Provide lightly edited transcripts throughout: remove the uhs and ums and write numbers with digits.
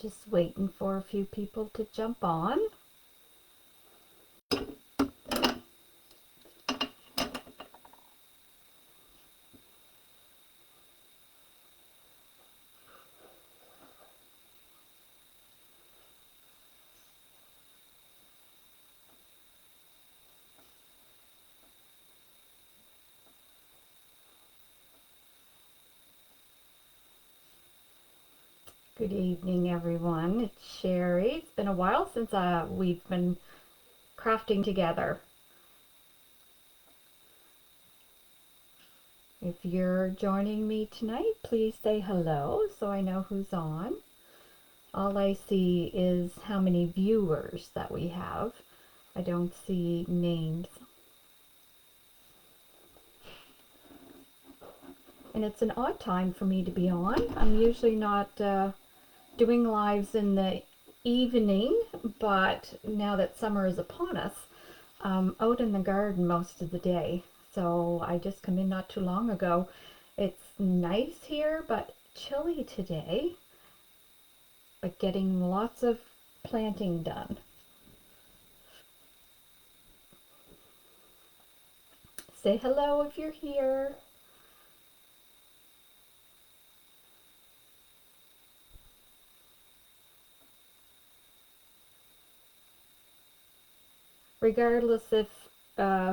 Just waiting for a few people to jump on. Good evening, everyone. It's Sherry. It's been a while since we've been crafting together. If you're joining me tonight, please say hello so I know who's on. All I see is how many viewers that we have. I don't see names. And it's an odd time for me to be on. I'm usually not doing lives in the evening, but now that summer is upon us, I'm out in the garden most of the day. So I just come in not too long ago. It's nice here, but chilly today, but getting lots of planting done. Say hello if you're here. Regardless if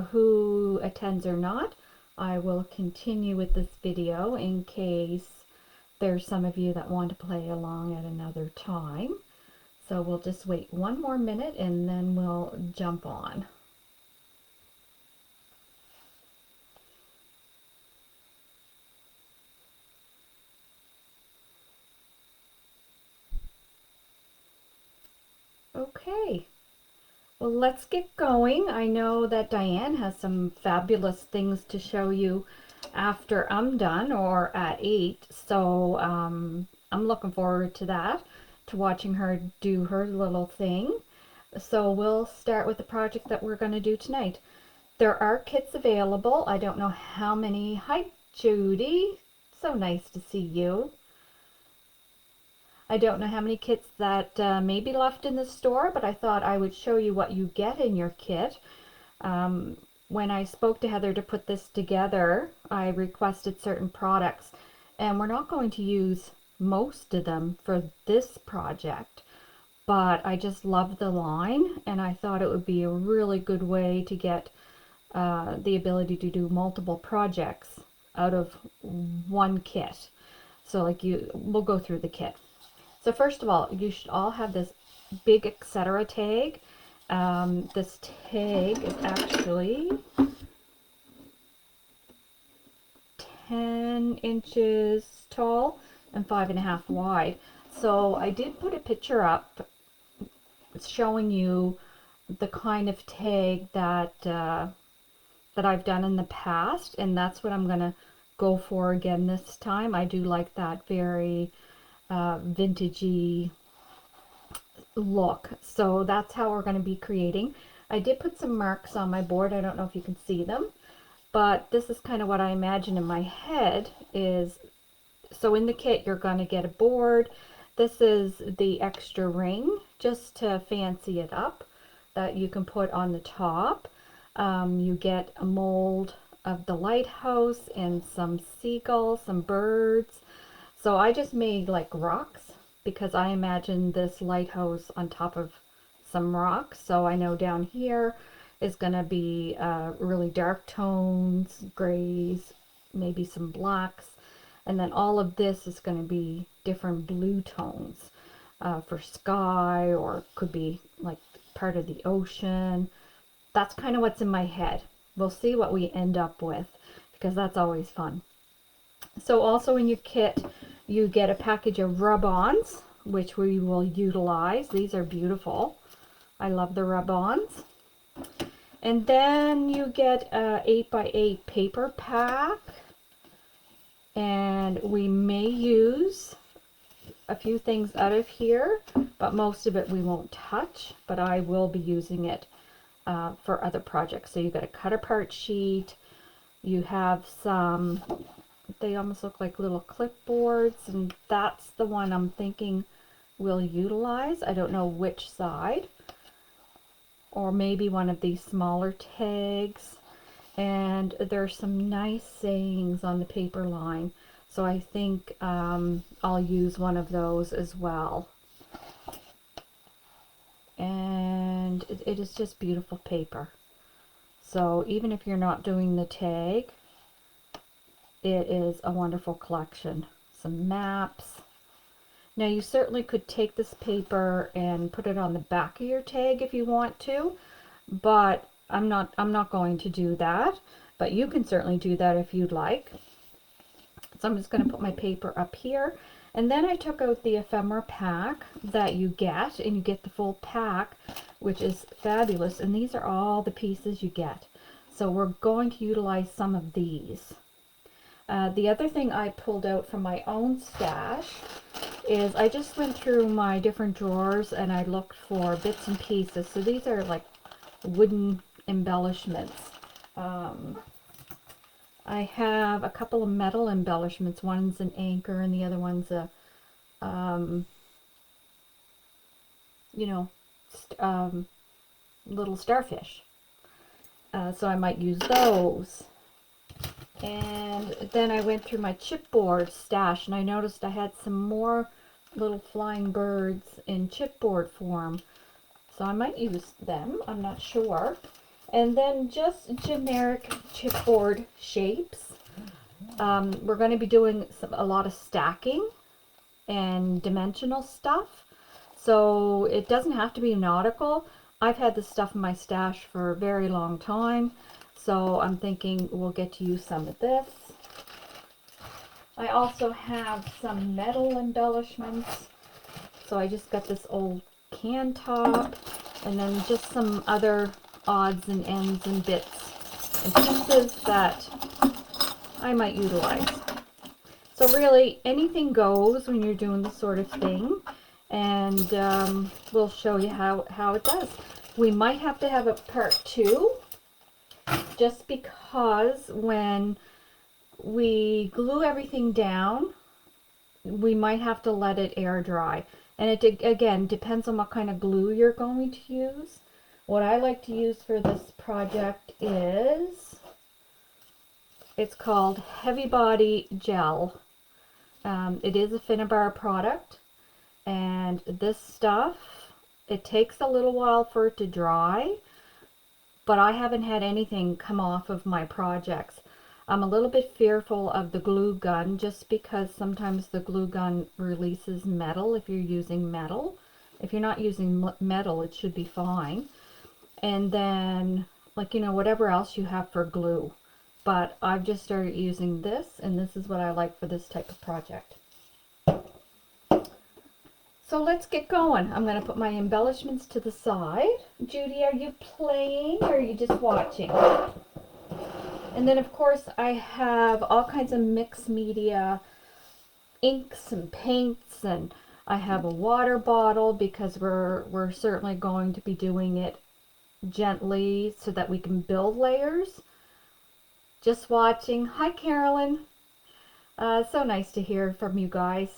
who attends or not, I will continue with this video in case there's some of you that want to play along at another time. So we'll just wait one more minute and then we'll jump on. Okay. Well, let's get going. I know that Diane has some fabulous things to show you after I'm done or at 8. So I'm looking forward to that, to watching her do her little thing. So we'll start with the project that we're going to do tonight. There are kits available. I don't know how many. Hi, Judy. So nice to see you. I don't know how many kits that may be left in the store, but I thought I would show you what you get in your kit. When I spoke to Heather to put this together, I requested certain products, and we're not going to use most of them for this project, but I just love the line, and I thought it would be a really good way to get the ability to do multiple projects out of one kit. So we'll go through the kit. So first of all, you should all have this big etc. tag. This tag is actually 10 inches tall and 5.5 wide. So I did put a picture up showing you the kind of tag that that I've done in the past, and that's what I'm gonna go for again this time. I do like that very vintagey look. So that's how we're going to be creating. I did put some marks on my board. I don't know if you can see them, but this is kind of what I imagine in my head is, so in the kit you're going to get a board. This is the extra ring just to fancy it up that you can put on the top. You get a mold of the lighthouse and some seagulls, some birds. So I just made like rocks because I imagine this lighthouse on top of some rocks. So I know down here is going to be really dark tones, grays, maybe some blacks. And then all of this is going to be different blue tones for sky, or could be like part of the ocean. That's kind of what's in my head. We'll see what we end up with because that's always fun. So also in your kit, you get a package of rub-ons, which we will utilize. These are beautiful. I love the rub-ons. And then you get a 8x8 paper pack. And we may use a few things out of here, but most of it we won't touch, but I will be using it for other projects. So you got a cut apart sheet. You have some, they almost look like little clipboards, and that's the one I'm thinking will utilize. I don't know which side, or maybe one of these smaller tags. And there's some nice sayings on the paper line, so I think I'll use one of those as well. And it is just beautiful paper. So even if you're not doing the tag, it is a wonderful collection. Some maps. Now you certainly could take this paper and put it on the back of your tag if you want to, but I'm not going to do that. But you can certainly do that if you'd like. So I'm just going to put my paper up here. And then I took out the ephemera pack that you get, and you get the full pack, which is fabulous. And these are all the pieces you get. So we're going to utilize some of these. The other thing I pulled out from my own stash is I just went through my different drawers and I looked for bits and pieces. So these are like wooden embellishments. I have a couple of metal embellishments. One's an anchor and the other one's a, little starfish. So I might use those. And then I went through my chipboard stash and I noticed I had some more little flying birds in chipboard form. So I might use them, I'm not sure. And then just generic chipboard shapes. We're going to be doing a lot of stacking and dimensional stuff. So it doesn't have to be nautical. I've had this stuff in my stash for a very long time. So I'm thinking we'll get to use some of this. I also have some metal embellishments. So I just got this old can top and then just some other odds and ends and bits and pieces that I might utilize. So really anything goes when you're doing this sort of thing, and we'll show you how it does. We might have to have a part 2 just because when we glue everything down we might have to let it air dry, and it again depends on what kind of glue you're going to use. What I like to use for this project is, it's called Heavy Body Gel. It is a Finnabar product, and this stuff, it takes a little while for it to dry, but I haven't had anything come off of my projects. I'm a little bit fearful of the glue gun just because sometimes the glue gun releases metal if you're using metal. If you're not using metal, it should be fine. And then, like, whatever else you have for glue. But I've just started using this, and this is what I like for this type of project. So let's get going. I'm going to put my embellishments to the side. Judy, are you playing or are you just watching? And then of course I have all kinds of mixed media inks and paints, and I have a water bottle because we're certainly going to be doing it gently so that we can build layers. Just watching. Hi Carolyn. So nice to hear from you guys.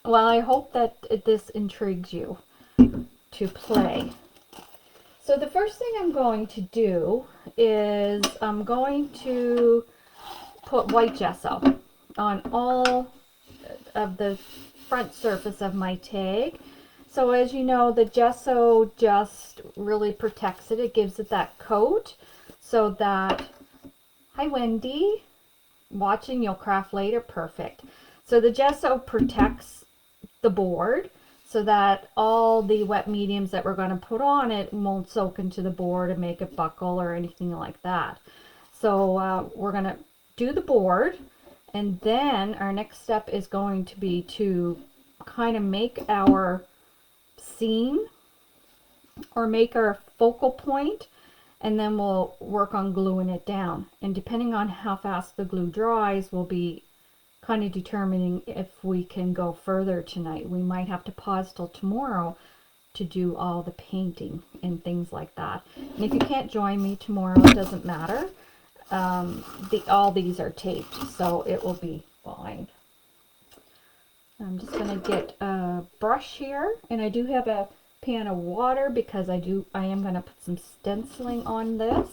Well, I hope that this intrigues you to play. So the first thing I'm going to do is I'm going to put white gesso on all of the front surface of my tag. So as you know, the gesso just really protects it. It gives it that coat so that, hi Wendy, watching You'll Craft Later, perfect. So the gesso protects the board so that all the wet mediums that we're going to put on it won't soak into the board and make it buckle or anything like that. So we're going to do the board, and then our next step is going to be to kind of make our scene or make our focal point, and then we'll work on gluing it down. And depending on how fast the glue dries will be kind of determining if we can go further tonight. We might have to pause till tomorrow to do all the painting and things like that. And if you can't join me tomorrow, it doesn't matter. All these are taped, so it will be fine. I'm just going to get a brush here, and I do have a pan of water because I am going to put some stenciling on this.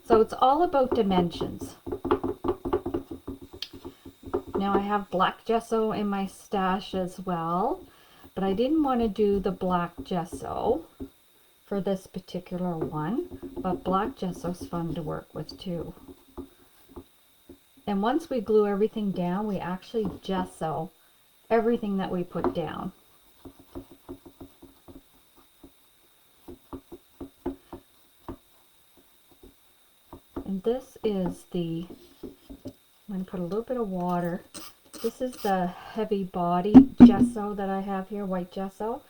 So it's all about dimensions. Now I have black gesso in my stash as well, but I didn't want to do the black gesso for this particular one, but black gesso is fun to work with too. And once we glue everything down, we actually gesso everything that we put down. And this is the, I'm going to put a little bit of water. This is the heavy body gesso that I have here, white gesso.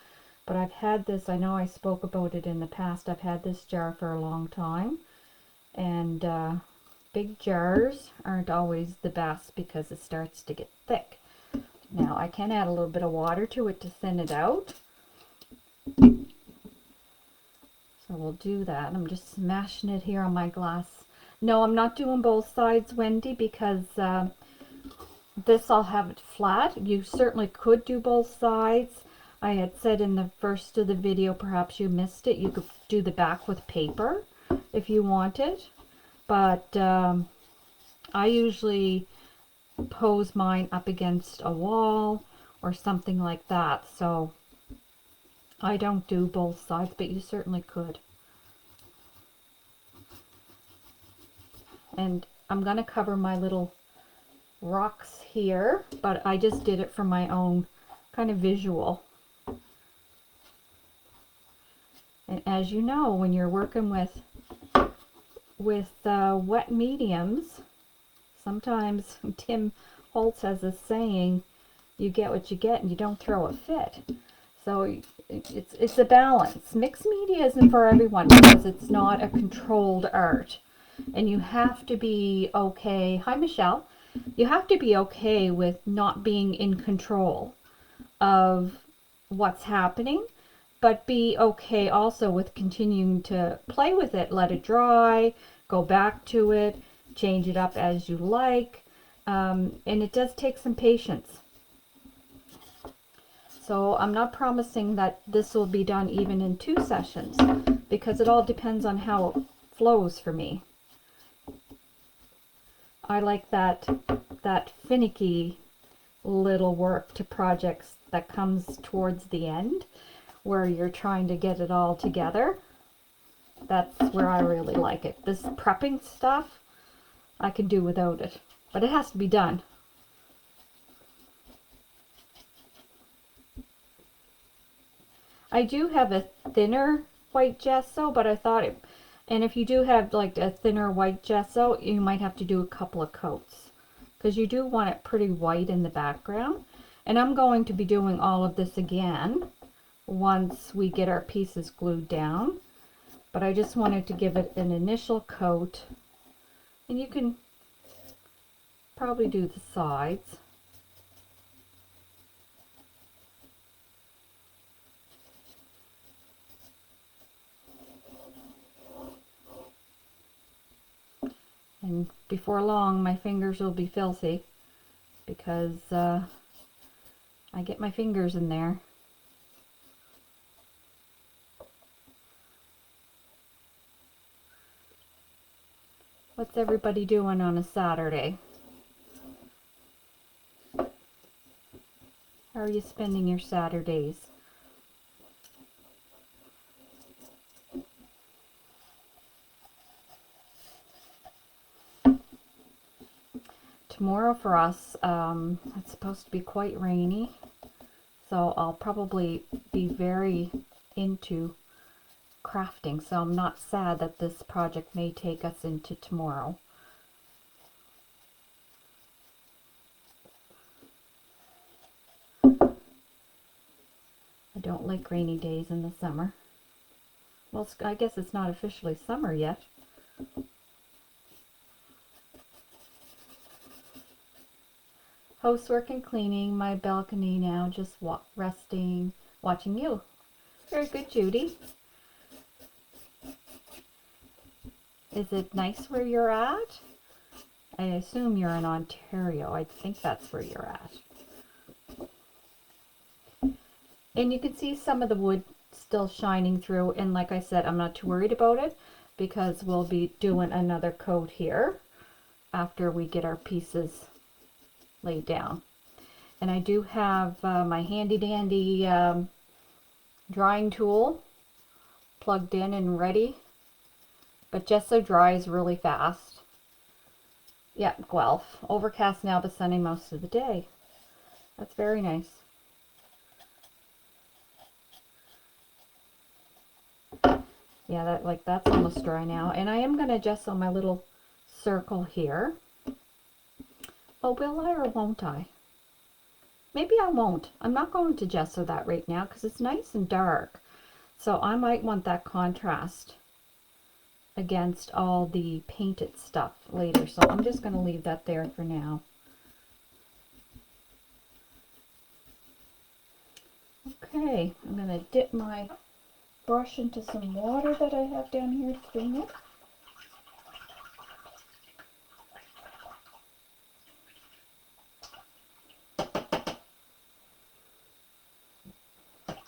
But I've had this, I know I spoke about it in the past, I've had this jar for a long time. And big jars aren't always the best because it starts to get thick. Now I can add a little bit of water to it to thin it out. So we'll do that. I'm just smashing it here on my glass. No, I'm not doing both sides, Wendy, because this I'll have it flat. You certainly could do both sides. I had said in the first of the video, perhaps you missed it, you could do the back with paper if you wanted. But I usually pose mine up against a wall or something like that. So I don't do both sides, but you certainly could. And I'm going to cover my little rocks here, but I just did it for my own kind of visual. And as you know, when you're working with wet mediums, sometimes Tim Holtz has this saying, you get what you get and you don't throw a fit. So it's a balance. Mixed media isn't for everyone because it's not a controlled art. And you have to be okay. Hi, Michelle. You have to be okay with not being in control of what's happening, but be okay also with continuing to play with it, let it dry, go back to it, change it up as you like, and it does take some patience. So I'm not promising that this will be done even in 2 sessions because it all depends on how it flows for me. I like that finicky little work to projects that comes towards the end where you're trying to get it all together. That's where I really like it. This prepping stuff, I can do without it, but it has to be done. I do have a thinner white gesso, but I thought it, and if you do have like a thinner white gesso, you might have to do a couple of coats because you do want it pretty white in the background. And I'm going to be doing all of this again once we get our pieces glued down, but I just wanted to give it an initial coat, and you can probably do the sides. And before long, my fingers will be filthy because I get my fingers in there. What's everybody doing on a Saturday? How are you spending your Saturdays? Tomorrow for us, it's supposed to be quite rainy, so I'll probably be very into crafting, so I'm not sad that this project may take us into tomorrow. I don't like rainy days in the summer. Well, I guess it's not officially summer yet. Housework and cleaning my balcony now, just resting, watching you. Very good, Judy. Is it nice where you're at? I assume you're in Ontario. I think that's where you're at. And you can see some of the wood still shining through, and like I said, I'm not too worried about it because we'll be doing another coat here after we get our pieces laid down. And I do have my handy dandy drying tool plugged in and ready, but gesso dries really fast. Yeah, Guelph. Overcast now but sunny most of the day. That's very nice. Yeah, that's almost dry now. And I am going to gesso my little circle here. Oh, will I or won't I? Maybe I won't. I'm not going to gesso that right now because it's nice and dark. So I might want that contrast against all the painted stuff later. So I'm just going to leave that there for now. Okay, I'm going to dip my brush into some water that I have down here to clean it.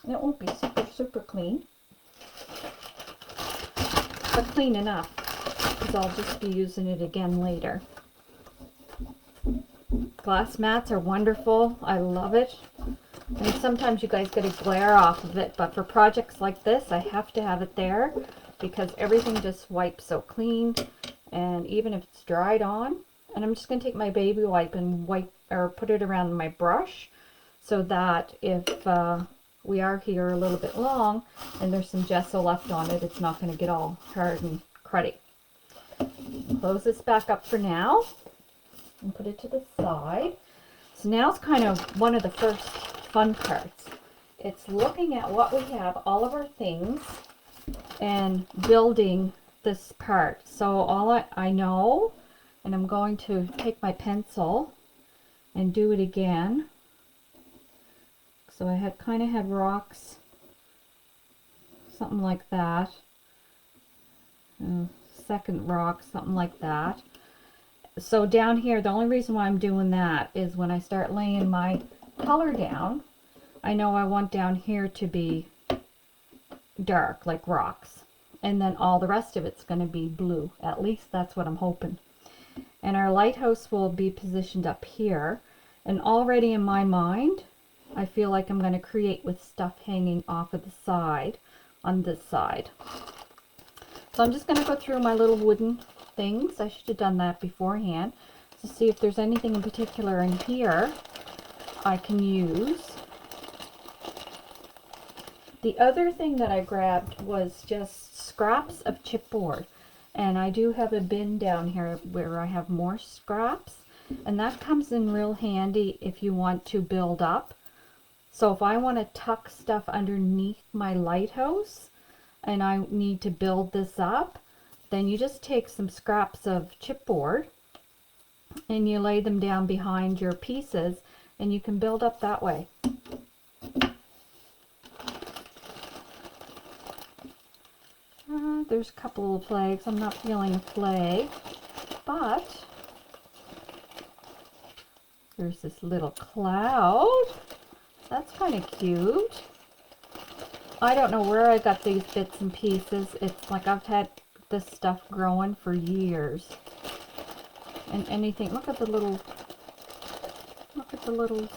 And it won't be super clean, but clean enough because I'll just be using it again later. Glass mats are wonderful. I love it. I mean, sometimes you guys get a glare off of it, but for projects like this, I have to have it there because everything just wipes so clean. And even if it's dried on, and I'm just going to take my baby wipe and wipe or put it around my brush so that if we are here a little bit long and there's some gesso left on it, it's not going to get all hard and cruddy. Close this back up for now and put it to the side. So now it's kind of one of the first fun parts. It's looking at what we have, all of our things, and building this part. So all I know, and I'm going to take my pencil and do it again. So I had kind of had rocks, something like that. Second rock, something like that. So down here, the only reason why I'm doing that is when I start laying my color down, I know I want down here to be dark, like rocks. And then all the rest of it's going to be blue. At least that's what I'm hoping. And our lighthouse will be positioned up here. And already in my mind, I feel like I'm going to create with stuff hanging off of the side, on this side. So I'm just going to go through my little wooden things. I should have done that beforehand to see if there's anything in particular in here I can use. The other thing that I grabbed was just scraps of chipboard. And I do have a bin down here where I have more scraps. And that comes in real handy if you want to build up. So if I want to tuck stuff underneath my lighthouse and I need to build this up, then you just take some scraps of chipboard and you lay them down behind your pieces and you can build up that way. There's a couple of flags. I'm not feeling a flag, but there's this little cloud. That's kind of cute. I don't know where I got these bits and pieces. It's like I've had this stuff growing for years. And anything, look at the little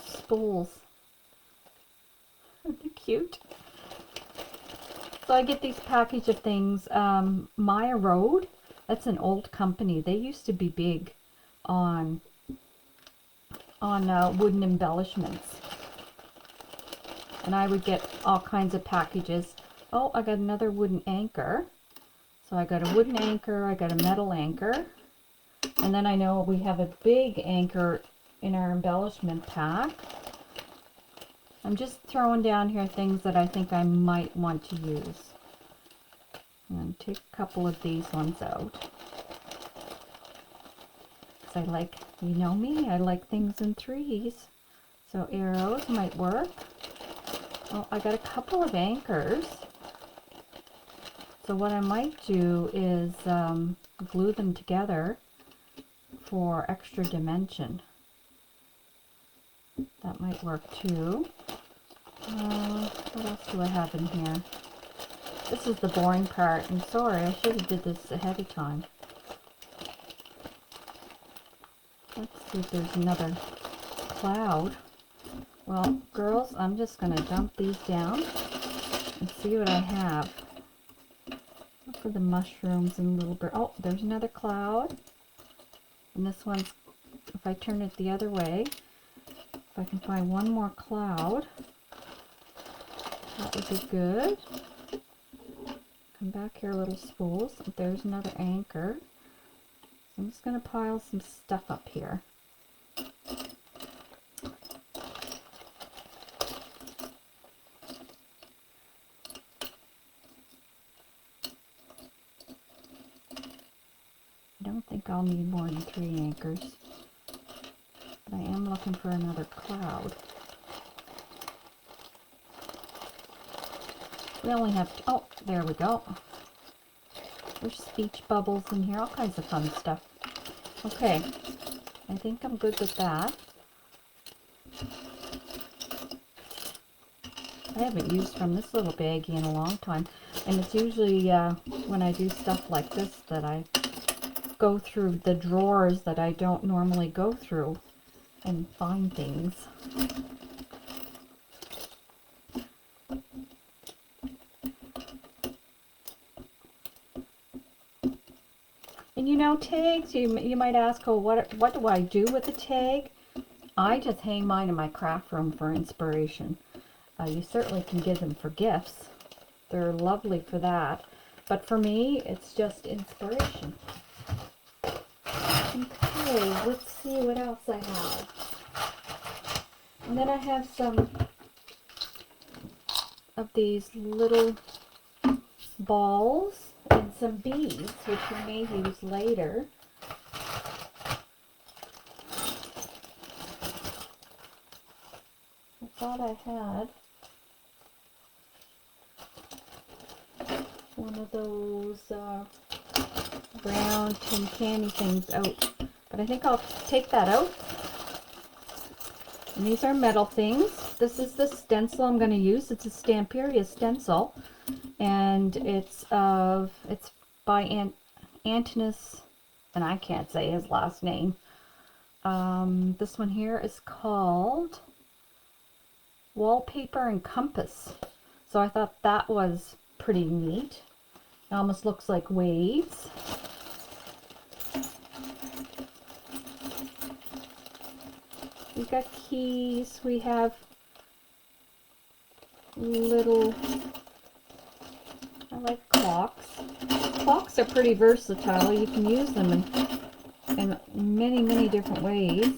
spools. Aren't they cute? So I get these package of things. Maya Road, that's an old company. They used to be big on wooden embellishments. And I would get all kinds of packages. Oh, I got another wooden anchor. So I got a wooden anchor, I got a metal anchor. And then I know we have a big anchor in our embellishment pack. I'm just throwing down here things that I think I might want to use. And take a couple of these ones out. Because I like, you know me, I like things in threes. So arrows might work. Well, I got a couple of anchors. So what I might do is glue them together for extra dimension. That might work too. What else do I have in here? This is the boring part. I'm sorry, I should have did this ahead of time. Let's see if there's another cloud. Well, girls, I'm just going to dump these down and see what I have. Look for the mushrooms and little bird. Oh, there's another cloud. And this one's, if I turn it the other way, if I can find one more cloud, that would be good. Come back here, little spools. There's another anchor. I'm just going to pile some stuff up here. I don't think I'll need more than 3 anchors, but I am looking for another cloud. We only have, oh, there we go. There's speech bubbles in here, all kinds of fun stuff. Okay, I think I'm good with that. I haven't used from this little baggie in a long time, and it's usually when I do stuff like this that I go through the drawers that I don't normally go through and find things. And you know, tags, you might ask, oh, what do I do with a tag? I just hang mine in my craft room for inspiration. You certainly can give them for gifts. They're lovely for that. But for me, it's just inspiration. Okay, let's see what else I have. And then I have some of these little balls and some beads, which we may use later. I thought I had one of those brown tin candy things out, but I think I'll take that out. And these are metal things. This is the stencil I'm going to use. It's a Stamperia stencil, and it's by Antinous, and I can't say his last name. This one here is called Wallpaper and Compass. So I thought that was pretty neat. It almost looks like waves. We've got keys. We have little, I like clocks. Clocks are pretty versatile. You can use them in many, many different ways.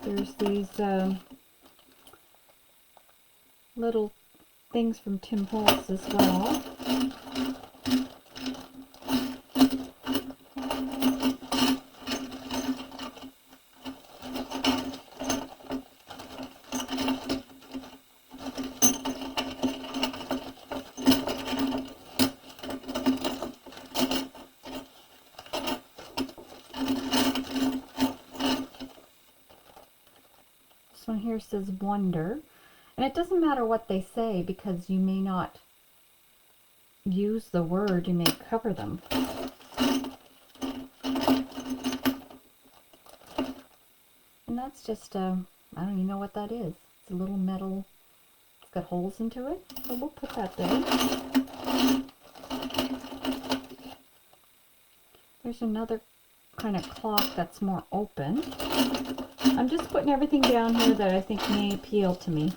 There's these little things from Tim Holtz as well. This one here says Wonder. And it doesn't matter what they say, because you may not use the word, you may cover them. And that's just, I don't even know what that is. It's a little metal, it's got holes into it, so we'll put that there. There's another kind of clock that's more open. I'm just putting everything down here that I think may appeal to me.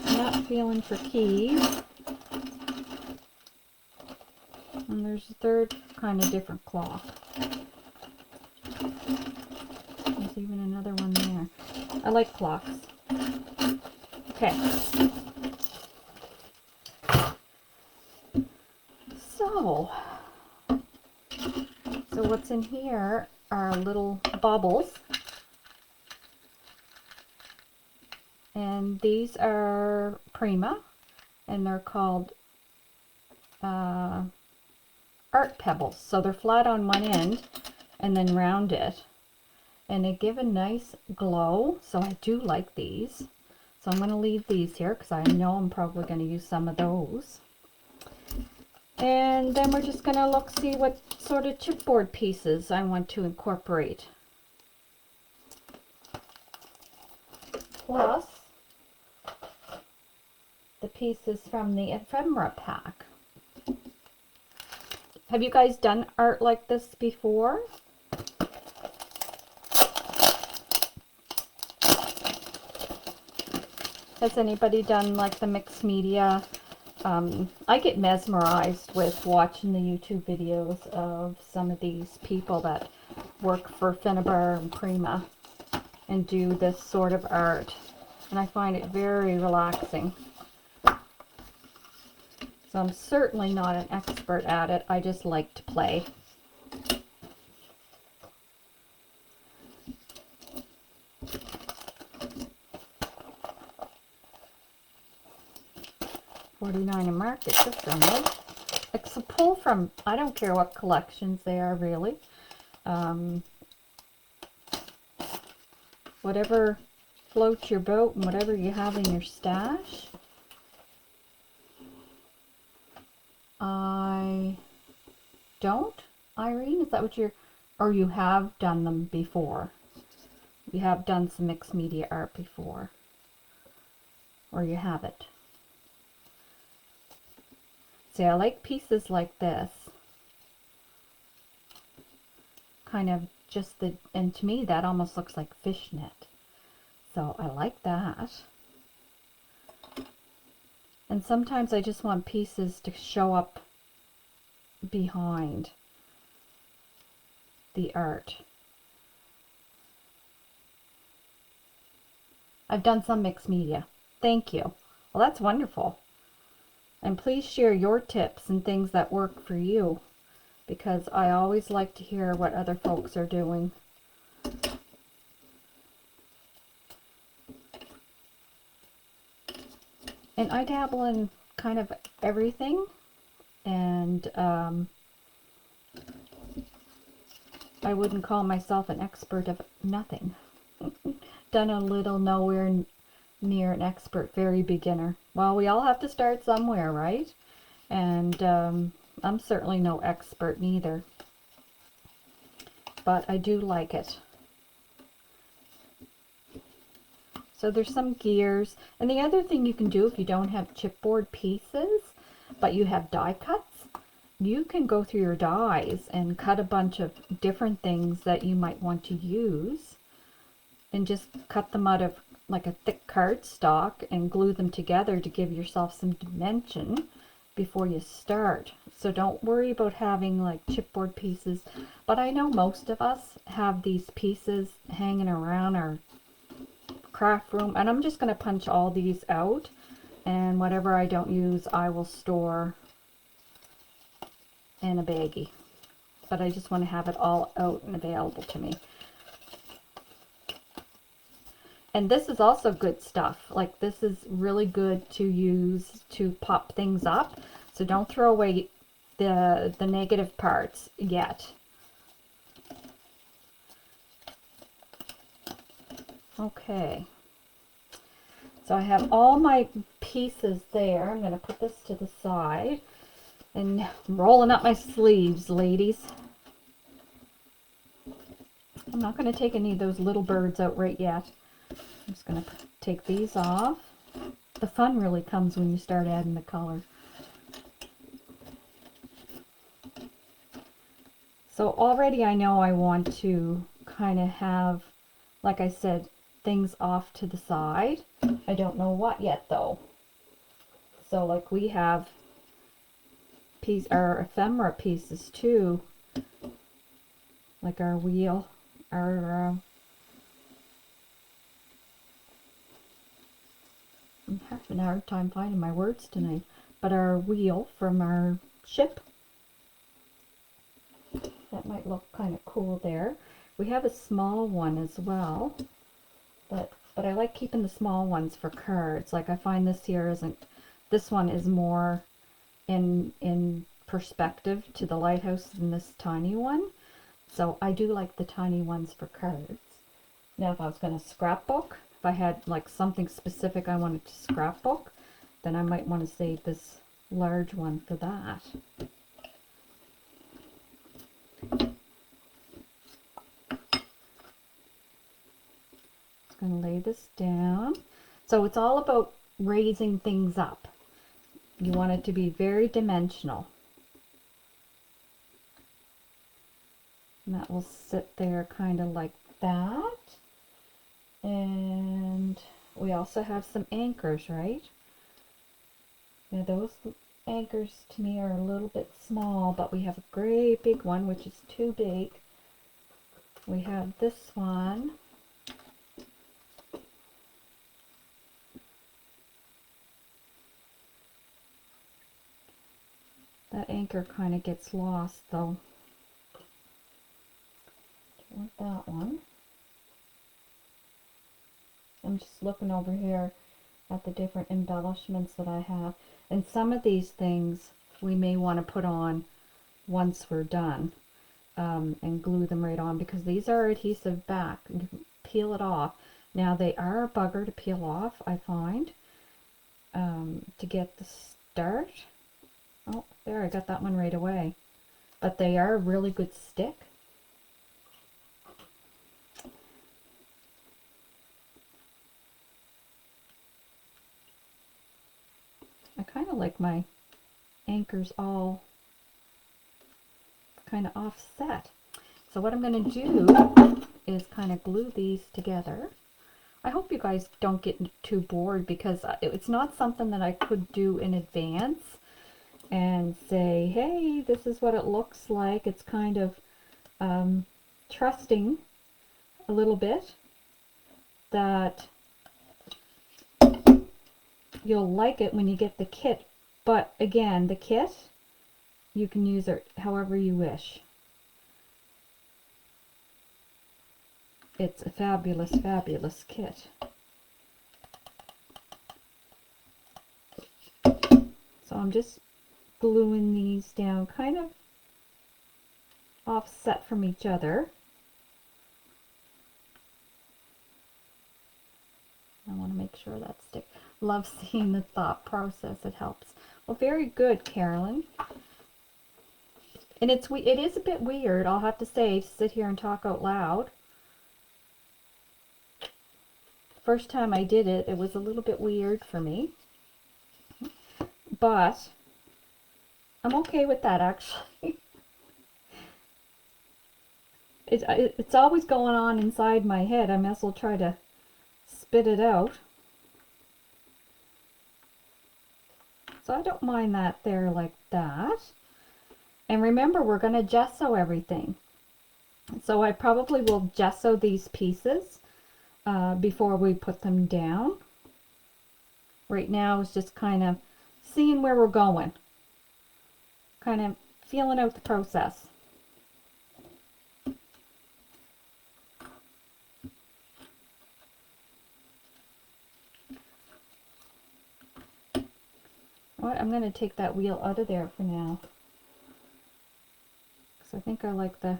I'm not feeling for keys. And there's a third kind of different clock. There's even another one there. I like clocks. Okay. So what's in here are little baubles. And these are Prima, and they're called art pebbles. So they're flat on one end and then rounded. and they give a nice glow, so I do like these. So I'm going to leave these here because I know I'm probably going to use some of those. And then we're just going to see what sort of chipboard pieces I want to incorporate. Plus the pieces from the ephemera pack. Have you guys done art like this before? Has anybody done like the mixed media? I get mesmerized with watching the YouTube videos of some of these people that work for Finnabair and Prima and do this sort of art, and I find it very relaxing. So I'm certainly not an expert at it, I just like to play. $49 a market, just only. It's a pull from, I don't care what collections they are really. Whatever floats your boat and whatever you have in your stash. I don't, Irene, is that what you're, or you have done them before? You have done some mixed media art before, or you haven't? See, I like pieces like this, kind of just the, and to me that almost looks like fishnet, so I like that. And sometimes I just want pieces to show up behind the art. I've done some mixed media. Thank you. Well, that's wonderful. And please share your tips and things that work for you, because I always like to hear what other folks are doing. And I dabble in kind of everything, and I wouldn't call myself an expert of nothing. Done a little, nowhere near an expert, very beginner. Well, we all have to start somewhere, right? And I'm certainly no expert neither, but I do like it. So there's some gears, and the other thing you can do if you don't have chipboard pieces but you have die cuts, you can go through your dies and cut a bunch of different things that you might want to use and just cut them out of like a thick cardstock and glue them together to give yourself some dimension before you start. So don't worry about having like chipboard pieces, but I know most of us have these pieces hanging around our craft room, and I'm just going to punch all these out, and whatever I don't use I will store in a baggie, but I just want to have it all out and available to me. And this is also good stuff. Like, this is really good to use to pop things up. So don't throw away the negative parts yet. Okay. So I have all my pieces there. I'm going to put this to the side. And I'm rolling up my sleeves, ladies. I'm not going to take any of those little birds out right yet. I'm just going to take these off. The fun really comes when you start adding the color. So already I know I want to kind of have, like I said, things off to the side. I don't know what yet though. So like we have our ephemera pieces too, like our wheel, our I'm having a hard time finding my words tonight, but our wheel from our ship, that might look kind of cool there. We have a small one as well, but I like keeping the small ones for cards. Like I find this here isn't, this one is more in perspective to the lighthouse than this tiny one, so I do like the tiny ones for cards. Now if I was going to scrapbook, if I had like something specific I wanted to scrapbook, then I might want to save this large one for that. Just going to lay this down. So it's all about raising things up. You want it to be very dimensional. And that will sit there kind of like that. And we also have some anchors, right? Now those anchors to me are a little bit small, but we have a great big one, which is too big. We have this one. That anchor kind of gets lost though. Want that one. I'm just looking over here at the different embellishments that I have. And some of these things we may want to put on once we're done and glue them right on, because these are adhesive back. You can peel it off. Now they are a bugger to peel off, I find, to get the start. Oh, there, I got that one right away. But they are a really good stick. I kind of like my anchors all kind of offset. So what I'm going to do is kind of glue these together. I hope you guys don't get too bored, because it's not something that I could do in advance and say, hey, this is what it looks like. It's kind of trusting a little bit that you'll like it when you get the kit. But again, the kit, you can use it however you wish. It's a fabulous, fabulous kit. So I'm just gluing these down kind of offset from each other. I want to make sure that sticks. Love seeing the thought process. It helps. Well, very good, Carolyn. And it is a bit weird, I'll have to say, to sit here and talk out loud. First time I did it, it was a little bit weird for me. But I'm okay with that, actually. It's always going on inside my head. I might as well try to spit it out. So I don't mind that there like that. And remember, we're going to gesso everything. So I probably will gesso these pieces before we put them down. Right now it's just kind of seeing where we're going. Kind of feeling out the process. Alright, I'm going to take that wheel out of there for now. Because I think I like the,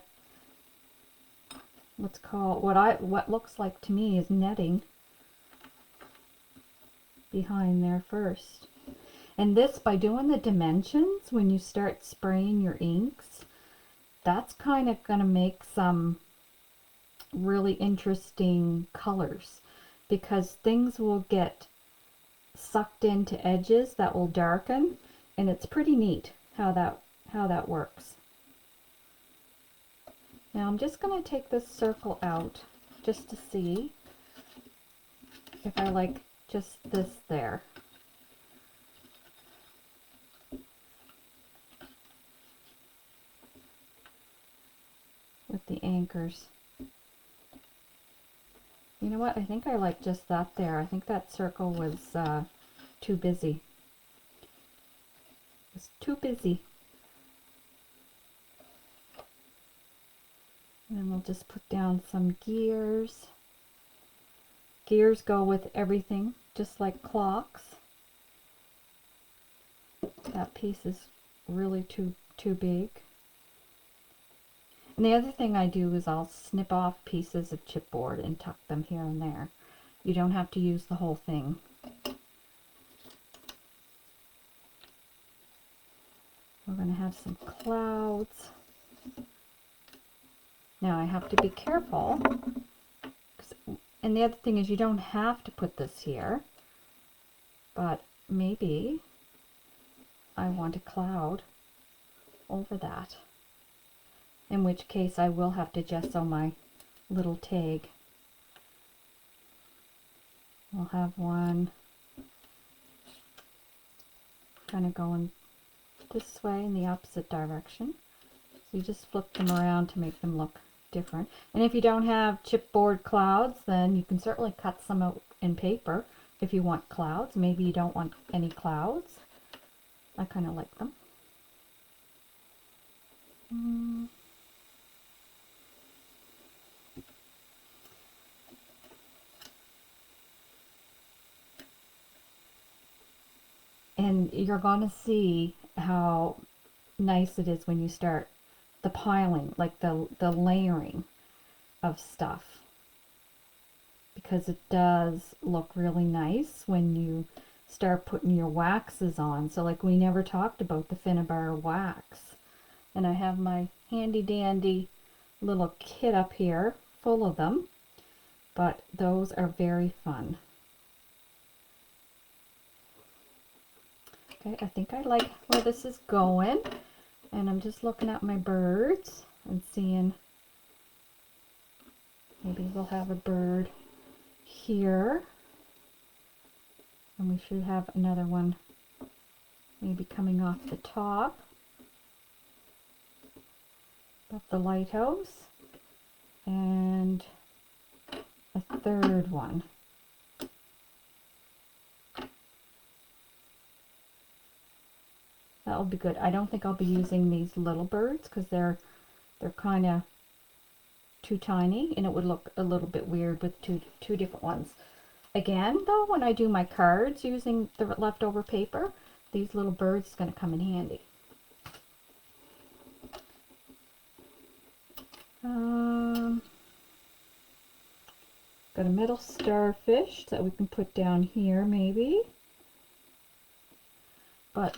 let's call it, what looks like to me is netting behind there first. And this, by doing the dimensions, when you start spraying your inks, that's kind of going to make some really interesting colors, because things will get sucked into edges that will darken, and it's pretty neat how that works. Now I'm just going to take this circle out just to see if I like just this there. With the anchors. You know what? I think I like just that there. I think that circle was too busy. It was too busy. And then we'll just put down some gears. Gears go with everything, just like clocks. That piece is really too big. And the other thing I do is I'll snip off pieces of chipboard and tuck them here and there. You don't have to use the whole thing. We're going to have some clouds. Now I have to be careful. And the other thing is you don't have to put this here. But maybe I want a cloud over that. In which case I will have to gesso my little tag. We'll have one kind of going this way in the opposite direction. So you just flip them around to make them look different. And if you don't have chipboard clouds, then you can certainly cut some out in paper if you want clouds. Maybe you don't want any clouds. I kind of like them. And you're going to see how nice it is when you start the piling, like the layering of stuff. Because it does look really nice when you start putting your waxes on. So like we never talked about the Finnabair wax. And I have my handy dandy little kit up here full of them. But those are very fun. Okay, I think I like where this is going. And I'm just looking at my birds and seeing, maybe we'll have a bird here. And we should have another one maybe coming off the top of the lighthouse. And a third one. That'll be good. I don't think I'll be using these little birds because they're kind of too tiny, and it would look a little bit weird with two different ones. Again, though, when I do my cards using the leftover paper, these little birds is going to come in handy. Got a middle starfish that we can put down here maybe. But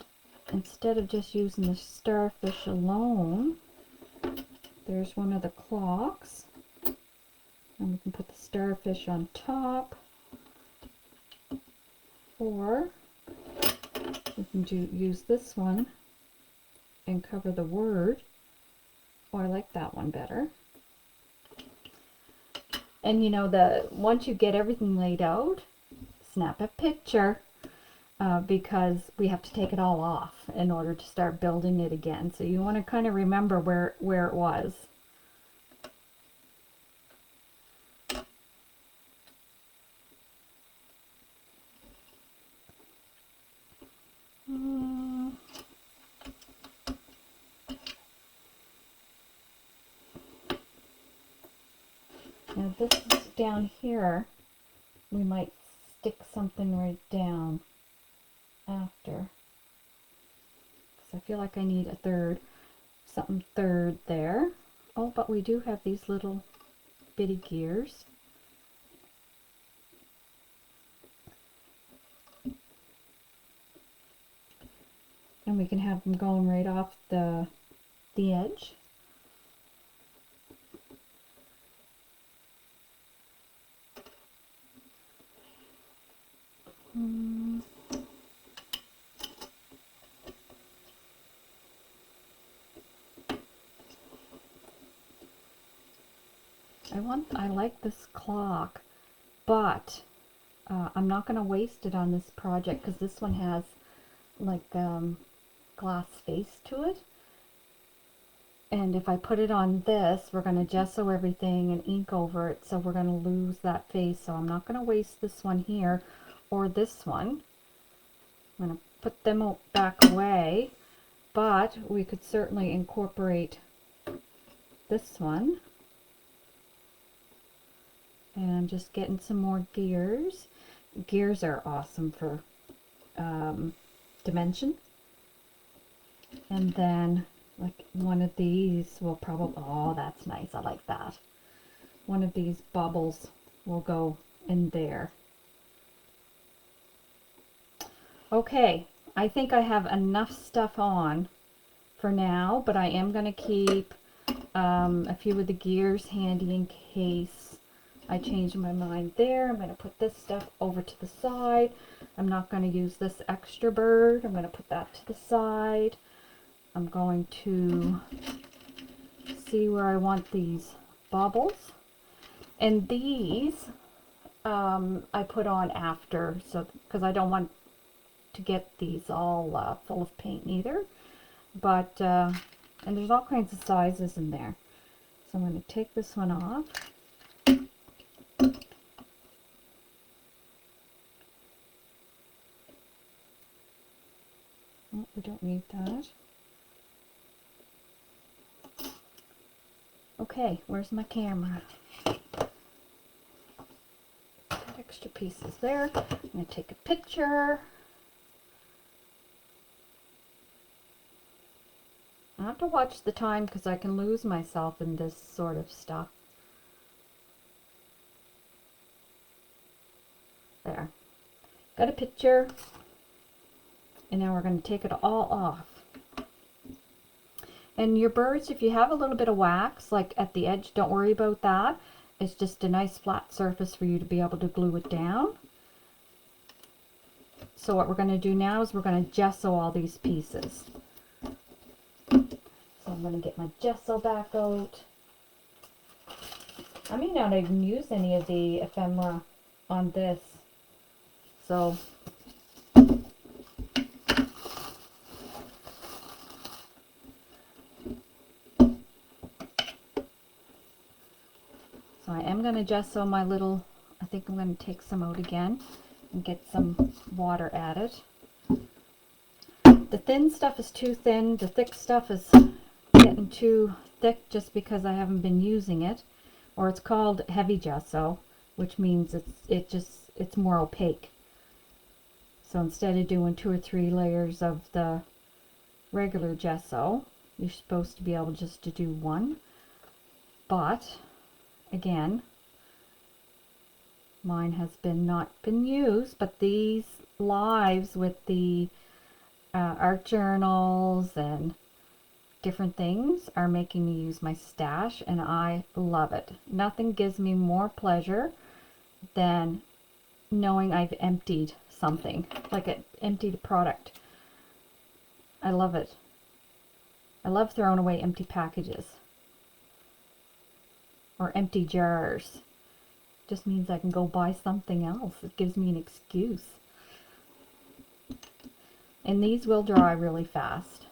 instead of just using the starfish alone, there's one of the clocks. And we can put the starfish on top. Or we can use this one and cover the word. Oh, I like that one better. And you know, once you get everything laid out, snap a picture. Because we have to take it all off in order to start building it again. So you want to kind of remember where it was. Now this is down here. We might stick something right down after, because I feel like I need something third there. Oh, but we do have these little bitty gears. And we can have them going right off the edge. I like this clock, but I'm not going to waste it on this project because this one has like glass face to it. And if I put it on this, we're going to gesso everything and ink over it, so we're going to lose that face. So I'm not going to waste this one here or this one. I'm going to put them back away, but we could certainly incorporate this one. And I'm just getting some more gears. Gears are awesome for dimension. And then Like one of these will probably, oh, that's nice. I like that. One of these bubbles will go in there. Okay, I think I have enough stuff on for now, but I am going to keep a few of the gears handy in case I change my mind there. I'm going to put this stuff over to the side. I'm not going to use this extra bird. I'm going to put that to the side. I'm going to see where I want these baubles. And these I put on after, so because I don't want to get these all full of paint either. But, and there's all kinds of sizes in there. So I'm going to take this one off. Oh, we don't need that. Okay, where's my camera? Got extra pieces there. I'm going to take a picture. I have to watch the time because I can lose myself in this sort of stuff. There. Got a picture. And now we're going to take it all off. And your birds, if you have a little bit of wax, like at the edge, don't worry about that. It's just a nice flat surface for you to be able to glue it down. So what we're going to do now is we're going to gesso all these pieces. So I'm going to get my gesso back out. I may not even use any of the ephemera on this. So I am going to gesso my little, I think I'm going to take some out again and get some water added. The thin stuff is too thin, the thick stuff is getting too thick just because I haven't been using it. Or it's called heavy gesso, which means it's more opaque. So instead of doing 2 or 3 layers of the regular gesso, you're supposed to be able just to do 1. But again, mine has not been used, but these lives with the art journals and different things are making me use my stash, and I love it. Nothing gives me more pleasure than knowing I've emptied something, like an emptied product. I love it. I love throwing away empty packages or empty jars. Just means I can go buy something else. It gives me an excuse. And these will dry really fast.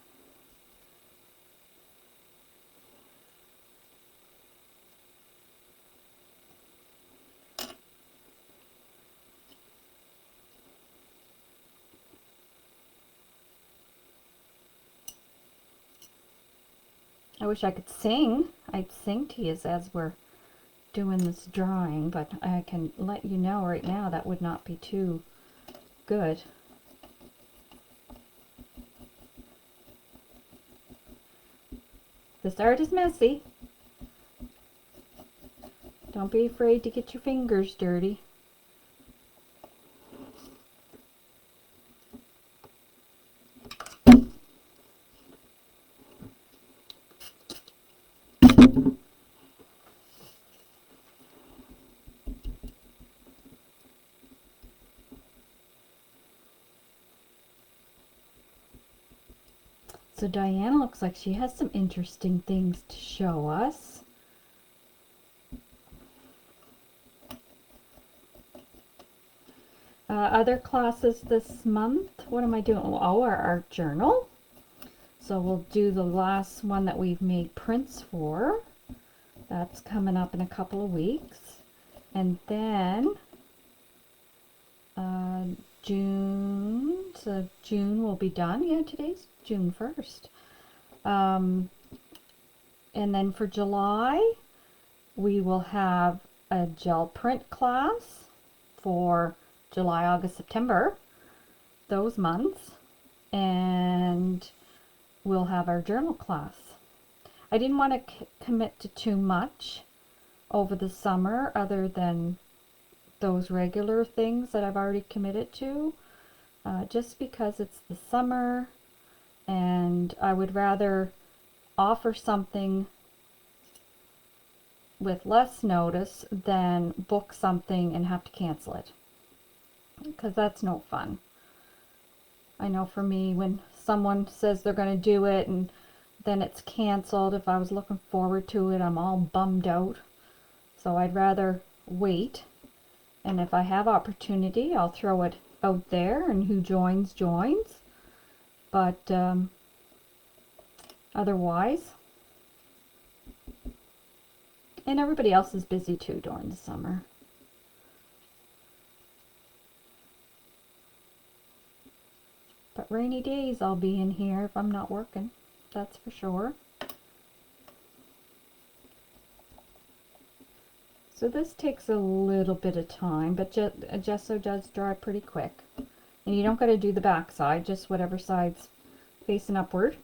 I wish I could sing. I'd sing to you as we're doing this drawing, but I can let you know right now that would not be too good. This art is messy. Don't be afraid to get your fingers dirty. So Diana looks like she has some interesting things to show us. Other classes this month, what am I doing? Oh, our art journal. So we'll do the last one that we've made prints for. That's coming up in a couple of weeks. And then June, so June will be done. Yeah, today's June 1st. And then for July, we will have a gel print class for July, August, September, those months. And we'll have our journal class. I didn't want to commit to too much over the summer other than those regular things that I've already committed to, just because it's the summer and I would rather offer something with less notice than book something and have to cancel it, because that's no fun. I know for me, when someone says they're going to do it and then it's canceled, if I was looking forward to it, I'm all bummed out. So I'd rather wait, and if I have opportunity, I'll throw it out there, and who joins, joins. But otherwise, and everybody else is busy too during the summer. But rainy days I'll be in here if I'm not working, that's for sure. So this takes a little bit of time, but gesso does dry pretty quick. And you don't got to do the back side, just whatever side's facing upward.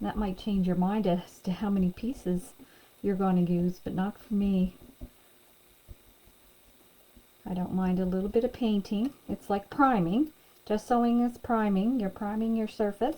That might change your mind as to how many pieces you're going to use, but not for me. I don't mind a little bit of painting. It's like priming. Gessoing is priming. You're priming your surface.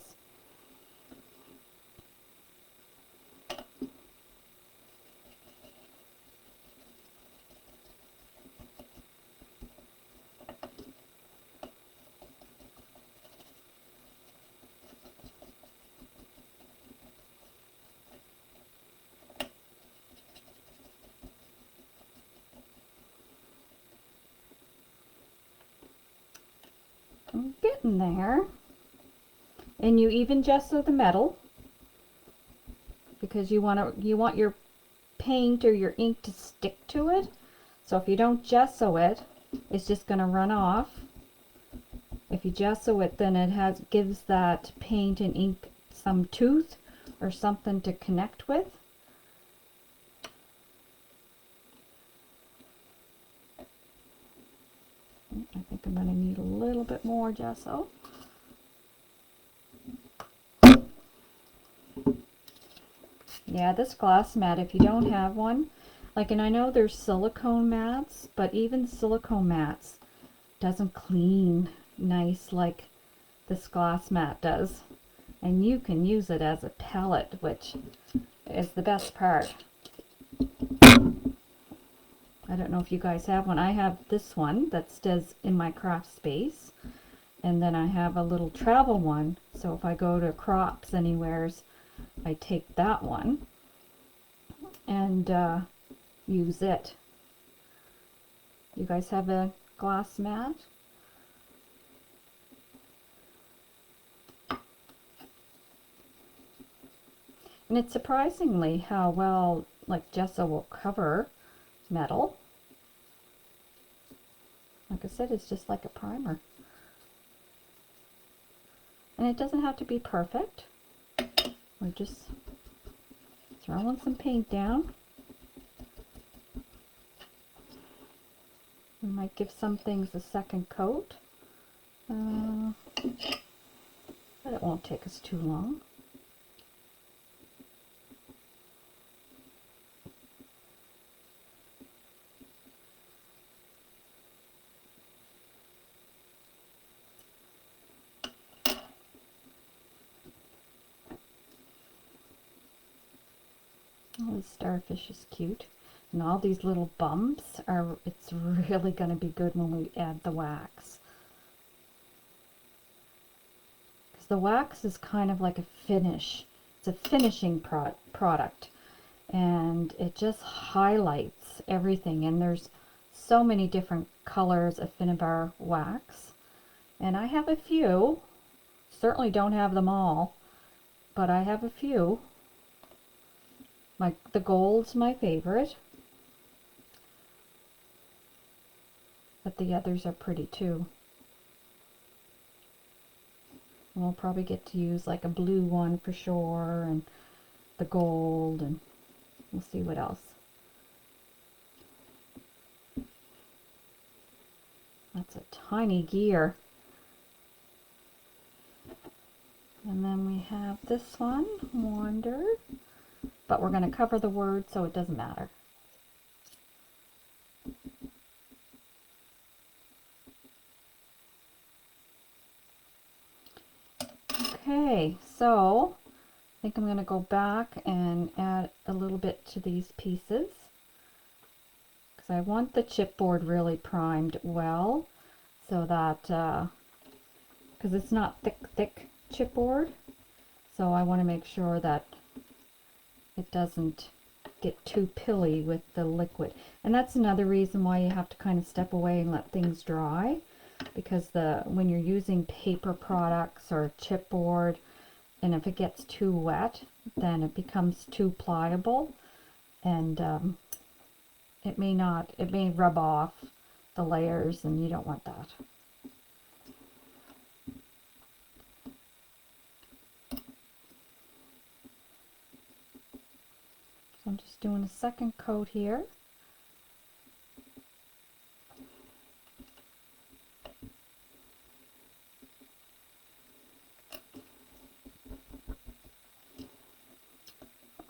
I'm getting there. And you even gesso the metal because you want your paint or your ink to stick to it. So if you don't gesso it, it's just going to run off. If you gesso it, then it gives that paint and ink some tooth or something to connect with. I think I'm going to need a little bit more gesso. Yeah, this glass mat, if you don't have one, and I know there's silicone mats, but even silicone mats doesn't clean nice like this glass mat does. And you can use it as a palette, which is the best part. I don't know if you guys have one. I have this one that stays in my craft space. And then I have a little travel one. So if I go to crops anywheres, I take that one and use it. You guys have a glass mat? And it's surprisingly how well gesso will cover metal. Like I said, it's just like a primer. And it doesn't have to be perfect. We're just throwing some paint down. We might give some things a second coat. But it won't take us too long. Oh, the starfish is cute. And all these little bumps it's really going to be good when we add the wax. Because the wax is kind of like a finish. It's a finishing product. And it just highlights everything. And there's so many different colors of Finnabair wax. And I have a few. Certainly don't have them all. But I have a few. The gold's my favorite, but the others are pretty too. And we'll probably get to use a blue one for sure, and the gold, and we'll see what else. That's a tiny gear. And then we have this one, wander, but we're going to cover the word so it doesn't matter. Okay, so I think I'm going to go back and add a little bit to these pieces because I want the chipboard really primed well so that, because it's not thick chipboard, so I want to make sure that it doesn't get too pilly with the liquid. And that's another reason why you have to kind of step away and let things dry, because when you're using paper products or chipboard, and if it gets too wet, then it becomes too pliable, and it may rub off the layers, and you don't want that. So I'm just doing a second coat here.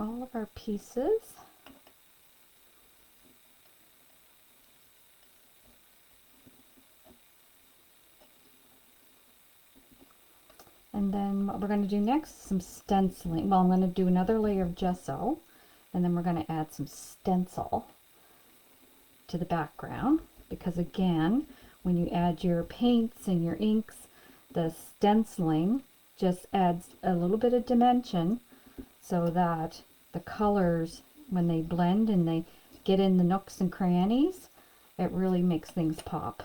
All of our pieces. And then what we're going to do next is some stenciling. Well, I'm going to do another layer of gesso, and then we're going to add some stencil to the background, because again, when you add your paints and your inks, the stenciling just adds a little bit of dimension so that the colors, when they blend and they get in the nooks and crannies, it really makes things pop.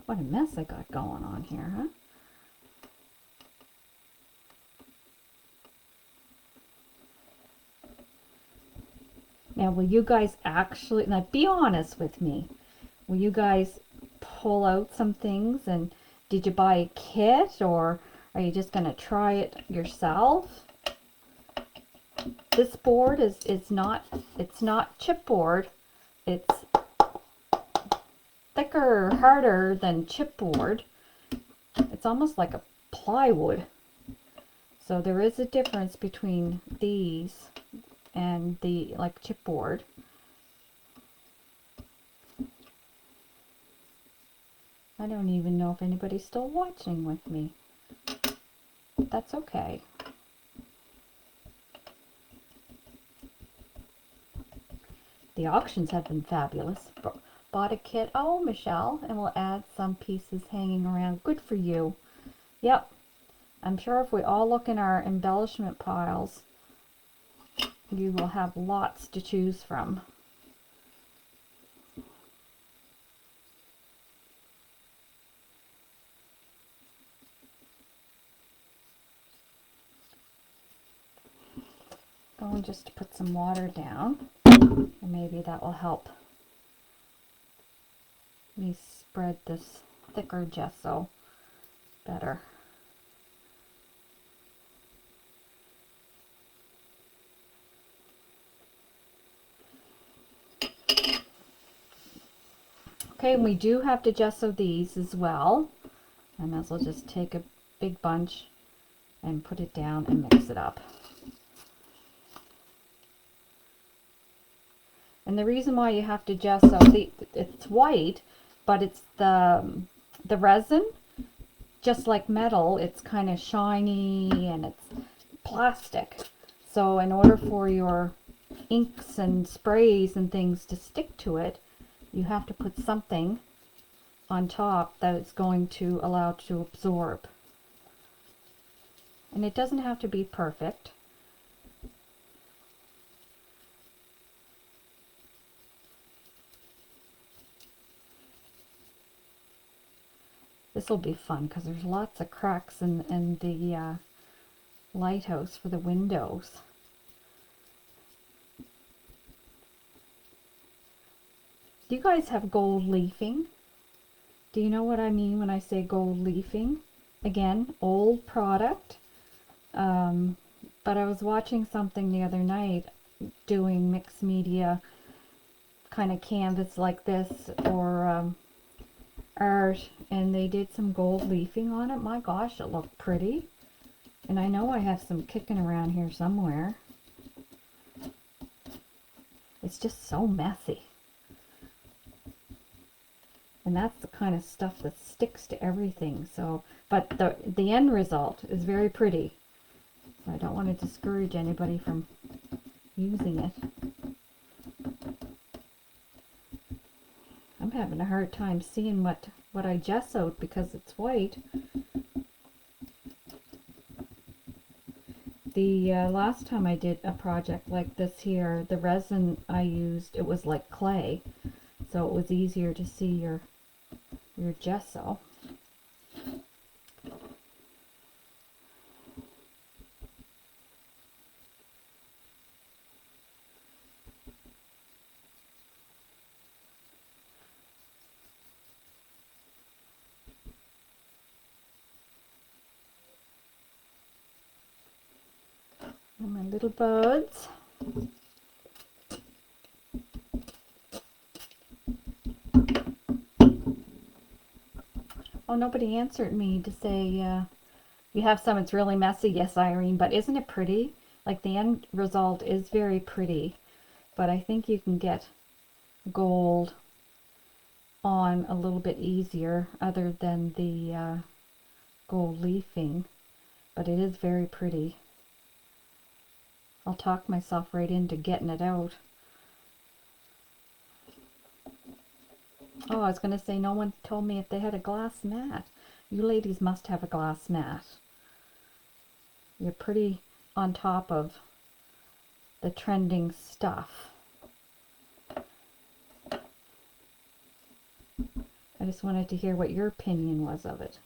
What a mess I got going on here, huh? Now, will you guys actually, now be honest with me, will you guys pull out some things, and did you buy a kit, or are you just going to try it yourself? This board it's not chipboard. It's thicker, harder than chipboard. It's almost like a plywood. So there is a difference between these and the like chipboard. I don't even know if anybody's still watching with me. That's okay. The auctions have been fabulous. Bought a kit. Oh, Michelle, and we'll add some pieces hanging around. Good for you. Yep. I'm sure if we all look in our embellishment piles, you will have lots to choose from. Going just to put some water down, and maybe that will help me spread this thicker gesso better. Okay, and we do have to gesso these as well. I might as well just take a big bunch and put it down and mix it up. And the reason why you have to gesso, it's white, but it's the resin, just like metal, it's kind of shiny and it's plastic. So in order for your inks and sprays and things to stick to it, you have to put something on top that it's going to allow to absorb. And it doesn't have to be perfect. This will be fun because there's lots of cracks in the lighthouse for the windows. Do you guys have gold leafing? Do you know what I mean when I say gold leafing? Again, old product, But I was watching something the other night doing mixed media kind of canvas like this, or art, and they did some gold leafing on it. My gosh, it looked pretty. And I know I have some kicking around here somewhere. It's just so messy. And that's the kind of stuff that sticks to everything. So, but the end result is very pretty. So I don't want to discourage anybody from using it. I'm having a hard time seeing what I gessoed because it's white. The last time I did a project like this here, the resin I used, it was like clay. So it was easier to see your gesso. And my little buds. Oh, nobody answered me to say, you have some, it's really messy. Yes, Irene, but isn't it pretty? Like the end result is very pretty, but I think you can get gold on a little bit easier other than the gold leafing, but it is very pretty. I'll talk myself right into getting it out. Oh, I was going to say, no one told me if they had a glass mat. You ladies must have a glass mat. You're pretty on top of the trending stuff. I just wanted to hear what your opinion was of it.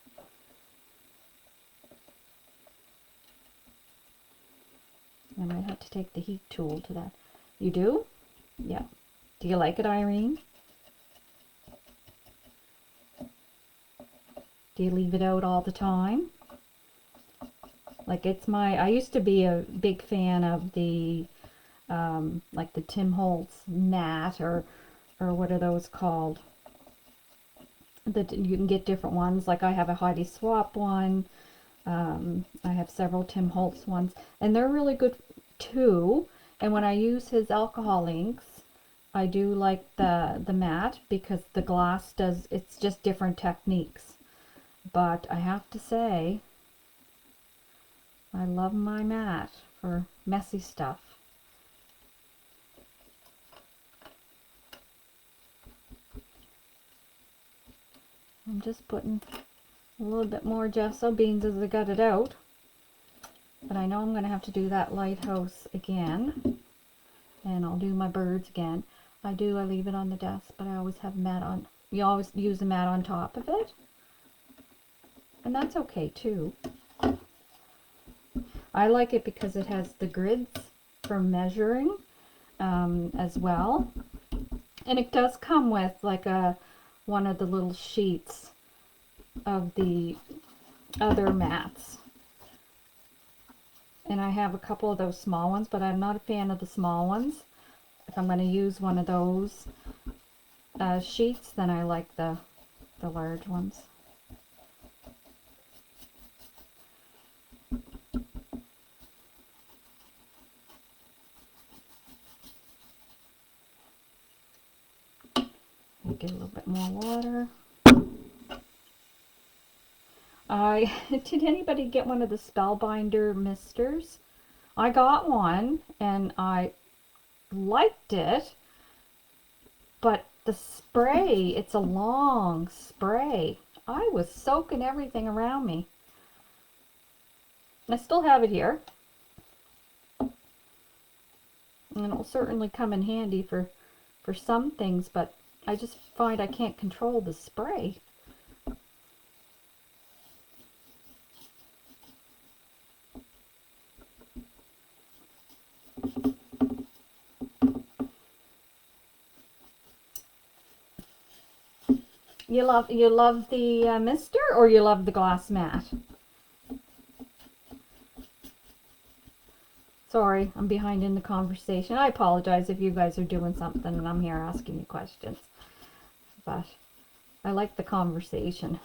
I might have to take the heat tool to that. You do? Yeah. Do you like it, Irene? Do you leave it out all the time? Like I used to be a big fan of the, like the Tim Holtz mat, or what are those called? That you can get different ones. Like I have a Heidi Swapp one. I have several Tim Holtz ones, and they're really good too. And when I use his alcohol inks, I do like the mat because the glass does, it's just different techniques. But I have to say, I love my mat for messy stuff. I'm just putting a little bit more gesso beans as I got it out. But I know I'm going to have to do that lighthouse again. And I'll do my birds again. I leave it on the desk, but I always have a mat on. You always use a mat on top of it. And that's okay too. I like it because it has the grids for measuring as well. And it does come with like one of the little sheets of the other mats. And I have a couple of those small ones, but I'm not a fan of the small ones. If I'm going to use one of those sheets, then I like the large ones. Get a little bit more water. Did anybody get one of the Spellbinder misters? I got one and I liked it, but the spray, it's a long spray. I was soaking everything around me. I still have it here. And it'll certainly come in handy for some things, but I just find I can't control the spray. You love the mister, or you love the glass mat? Sorry, I'm behind in the conversation. I apologize if you guys are doing something and I'm here asking you questions. But I like the conversation.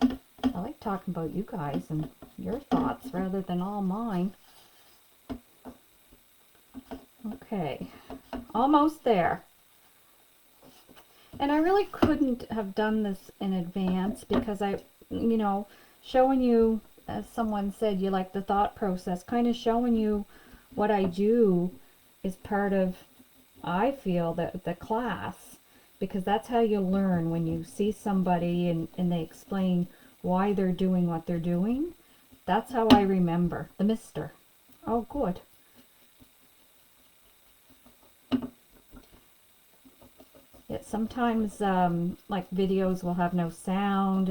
I like talking about you guys and your thoughts rather than all mine. Okay, almost there. And I really couldn't have done this in advance because showing you, as someone said, you like the thought process, kind of showing you what I do is part of, I feel, the class, because that's how you learn. When you see somebody and they explain why they're doing what they're doing, that's how I remember. The mister. Oh, good. Yet sometimes like videos will have no sound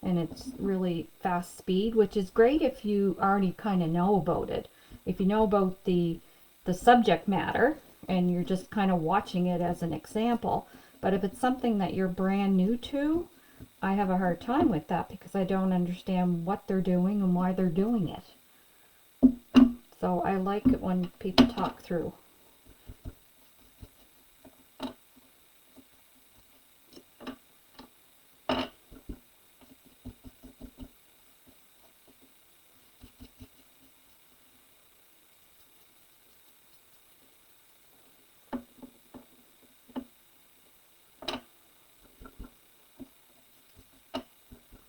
and it's really fast speed, which is great if you already kind of know about it. If you know about the subject matter and you're just kind of watching it as an example. But if it's something that you're brand new to, I have a hard time with that because I don't understand what they're doing and why they're doing it. So I like it when people talk through.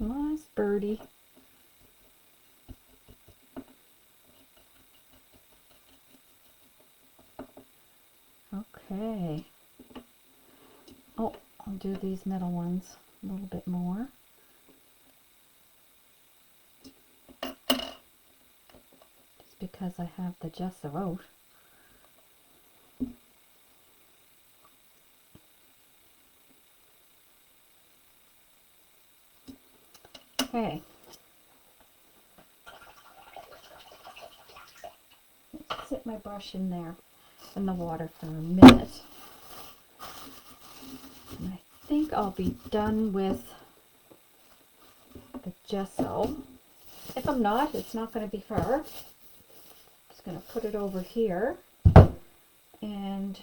Nice birdie. Okay. Oh, I'll do these middle ones a little bit more. Just because I have the gesso out. Okay. Let's sit my brush in there in the water for a minute. And I think I'll be done with the gesso. If I'm not, it's not going to be far. Just going to put it over here and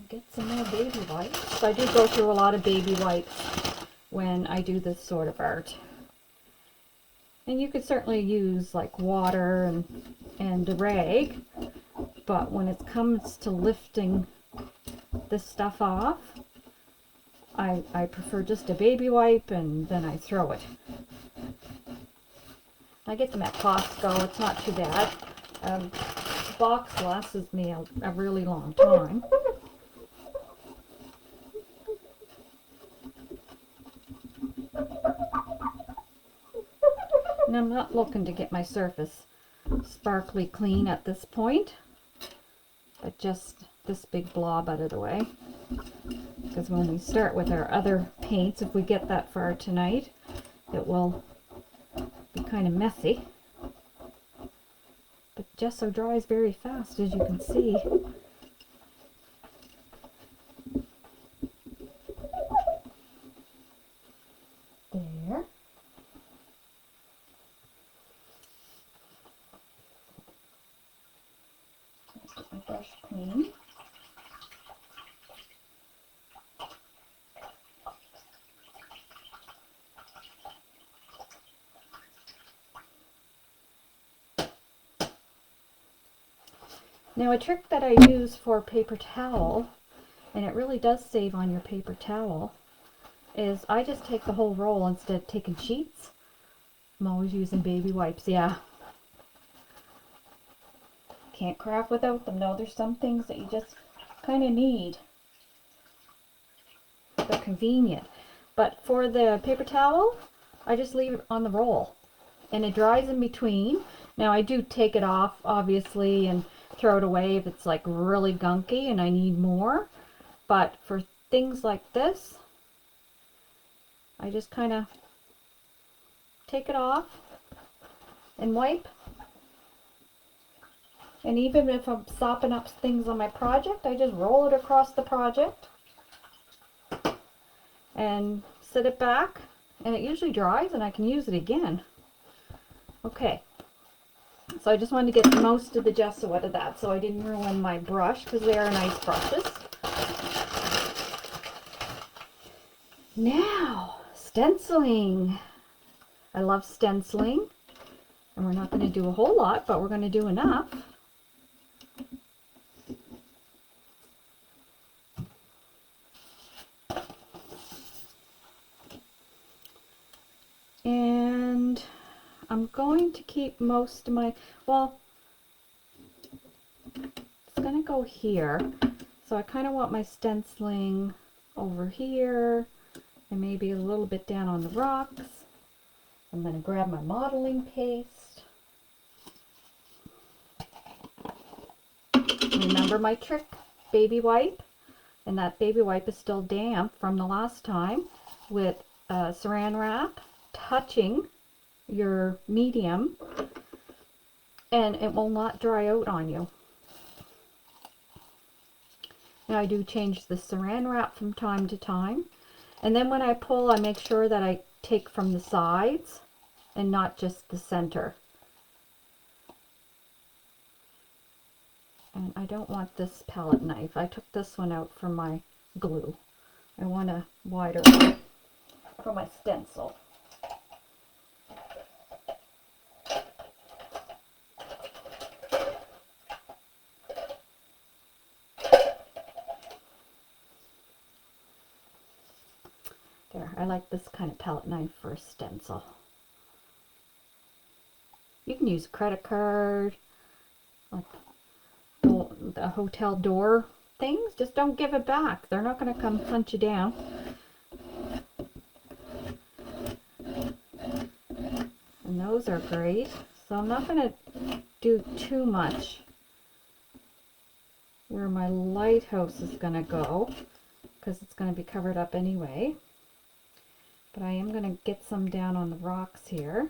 get some more baby wipes. So I do go through a lot of baby wipes when I do this sort of art. And you could certainly use like water and a rag, but when it comes to lifting this stuff off, I prefer just a baby wipe and then I throw it. I get them at Costco, it's not too bad. The box lasts me a really long time. And I'm not looking to get my surface sparkly clean at this point, but just this big blob out of the way. Because when we start with our other paints, if we get that far tonight, it will be kind of messy. But gesso dries very fast, as you can see. There. Get my brush clean. Now, a trick that I use for paper towel, and it really does save on your paper towel, is I just take the whole roll instead of taking sheets. I'm always using baby wipes, yeah. Can't craft without them. No, there's some things that you just kind of need. They're convenient. But for the paper towel, I just leave it on the roll. And it dries in between. Now, I do take it off, obviously, and throw it away if it's like really gunky and I need more. But for things like this, I just kind of take it off and wipe. And even if I'm sopping up things on my project, I just roll it across the project and set it back, and it usually dries and I can use it again. Okay, So I just wanted to get most of the gesso out of that so I didn't ruin my brush, because they are nice brushes. Now, stenciling. I love stenciling, and we're not going to do a whole lot, but we're going to do enough. And I'm going to keep most of my, well, it's going to go here. So I kind of want my stenciling over here and maybe a little bit down on the rocks. I'm going to grab my modeling paste. Remember my trick, baby wipe? And that baby wipe is still damp from the last time with saran wrap touching your medium, and it will not dry out on you. Now I do change the saran wrap from time to time, and then when I pull, I make sure that I take from the sides and not just the center. And I don't want this palette knife. I took this one out for my glue. I want a wider one for my stencil. There, I like this kind of palette knife for a stencil. You can use a credit card, like the hotel door things. Just don't give it back. They're not going to come hunt you down. And those are great. So I'm not going to do too much where my lighthouse is going to go, because it's going to be covered up anyway. But I am going to get some down on the rocks here.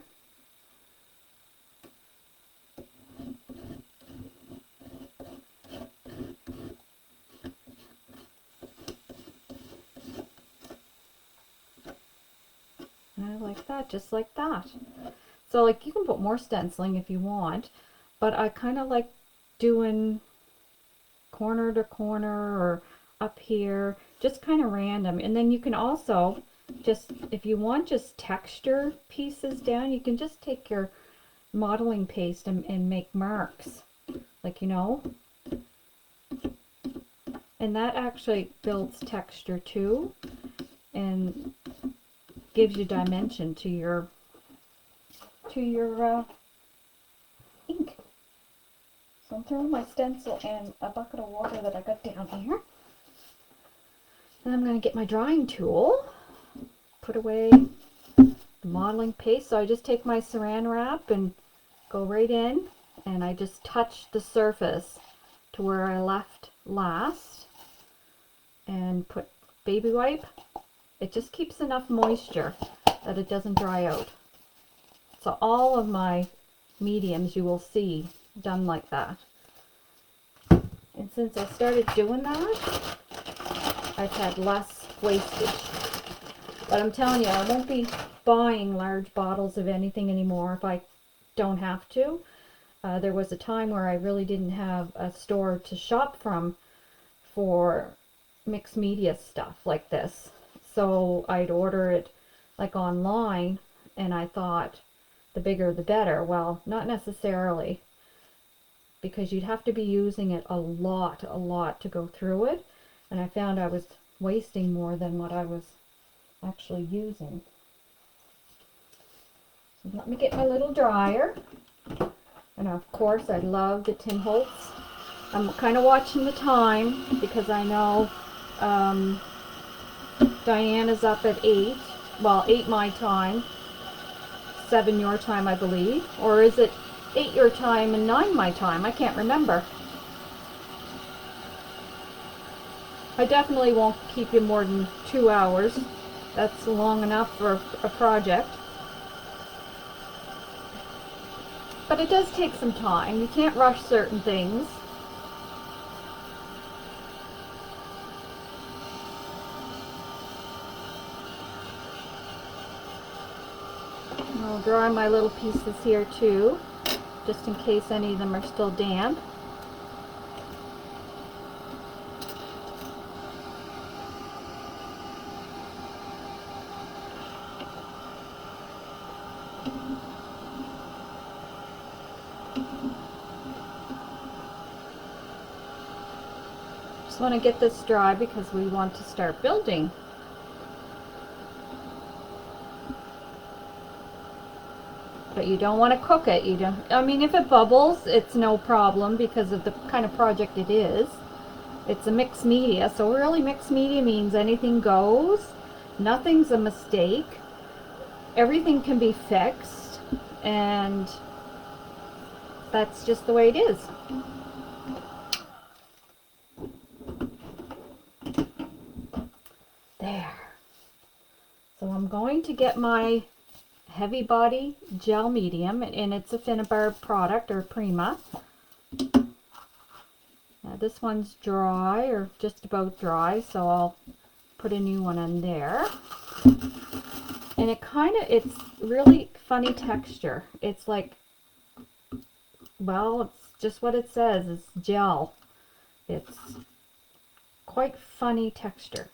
And I like that, just like that. So like you can put more stenciling if you want, but I kind of like doing corner to corner or up here, just kind of random. And then you can also just, if you want just texture pieces down, you can just take your modeling paste and make marks, like, you know, and that actually builds texture too and gives you dimension to your ink. So I'm throwing my stencil in a bucket of water that I got down here. And I'm going to get my drying tool, put away the modeling paste. So I just take my saran wrap and go right in, and I just touch the surface to where I left last and put baby wipe. It just keeps enough moisture that it doesn't dry out. So all of my mediums you will see done like that. And since I started doing that, I've had less wastage. But I'm telling you, I won't be buying large bottles of anything anymore if I don't have to. There was a time where I really didn't have a store to shop from for mixed media stuff like this. So I'd order it like online, and I thought the bigger the better. Well, not necessarily, because you'd have to be using it a lot to go through it, and I found I was wasting more than what I was actually using. So let me get my little dryer, and of course I love the Tim Holtz. I'm kind of watching the time because I know Diana's up at 8, well 8 my time, 7 your time I believe, or is it 8 your time and 9 my time? I can't remember. I definitely won't keep you more than 2 hours. That's long enough for a project. But it does take some time. You can't rush certain things. I'll dry my little pieces here too, just in case any of them are still damp. Just want to get this dry because we want to start building. But you don't want to cook it. You don't, I mean, if it bubbles, it's no problem because of the kind of project it is. It's a mixed media, so really mixed media means anything goes. Nothing's a mistake. Everything can be fixed, and that's just the way it is. There. So I'm going to get my heavy body gel medium, and it's a Finnabarb product, or Prima. Now this one's dry, or just about dry, so I'll put a new one in there. And it's really funny texture. It's like, well, it's just what it says, it's gel. It's quite funny texture,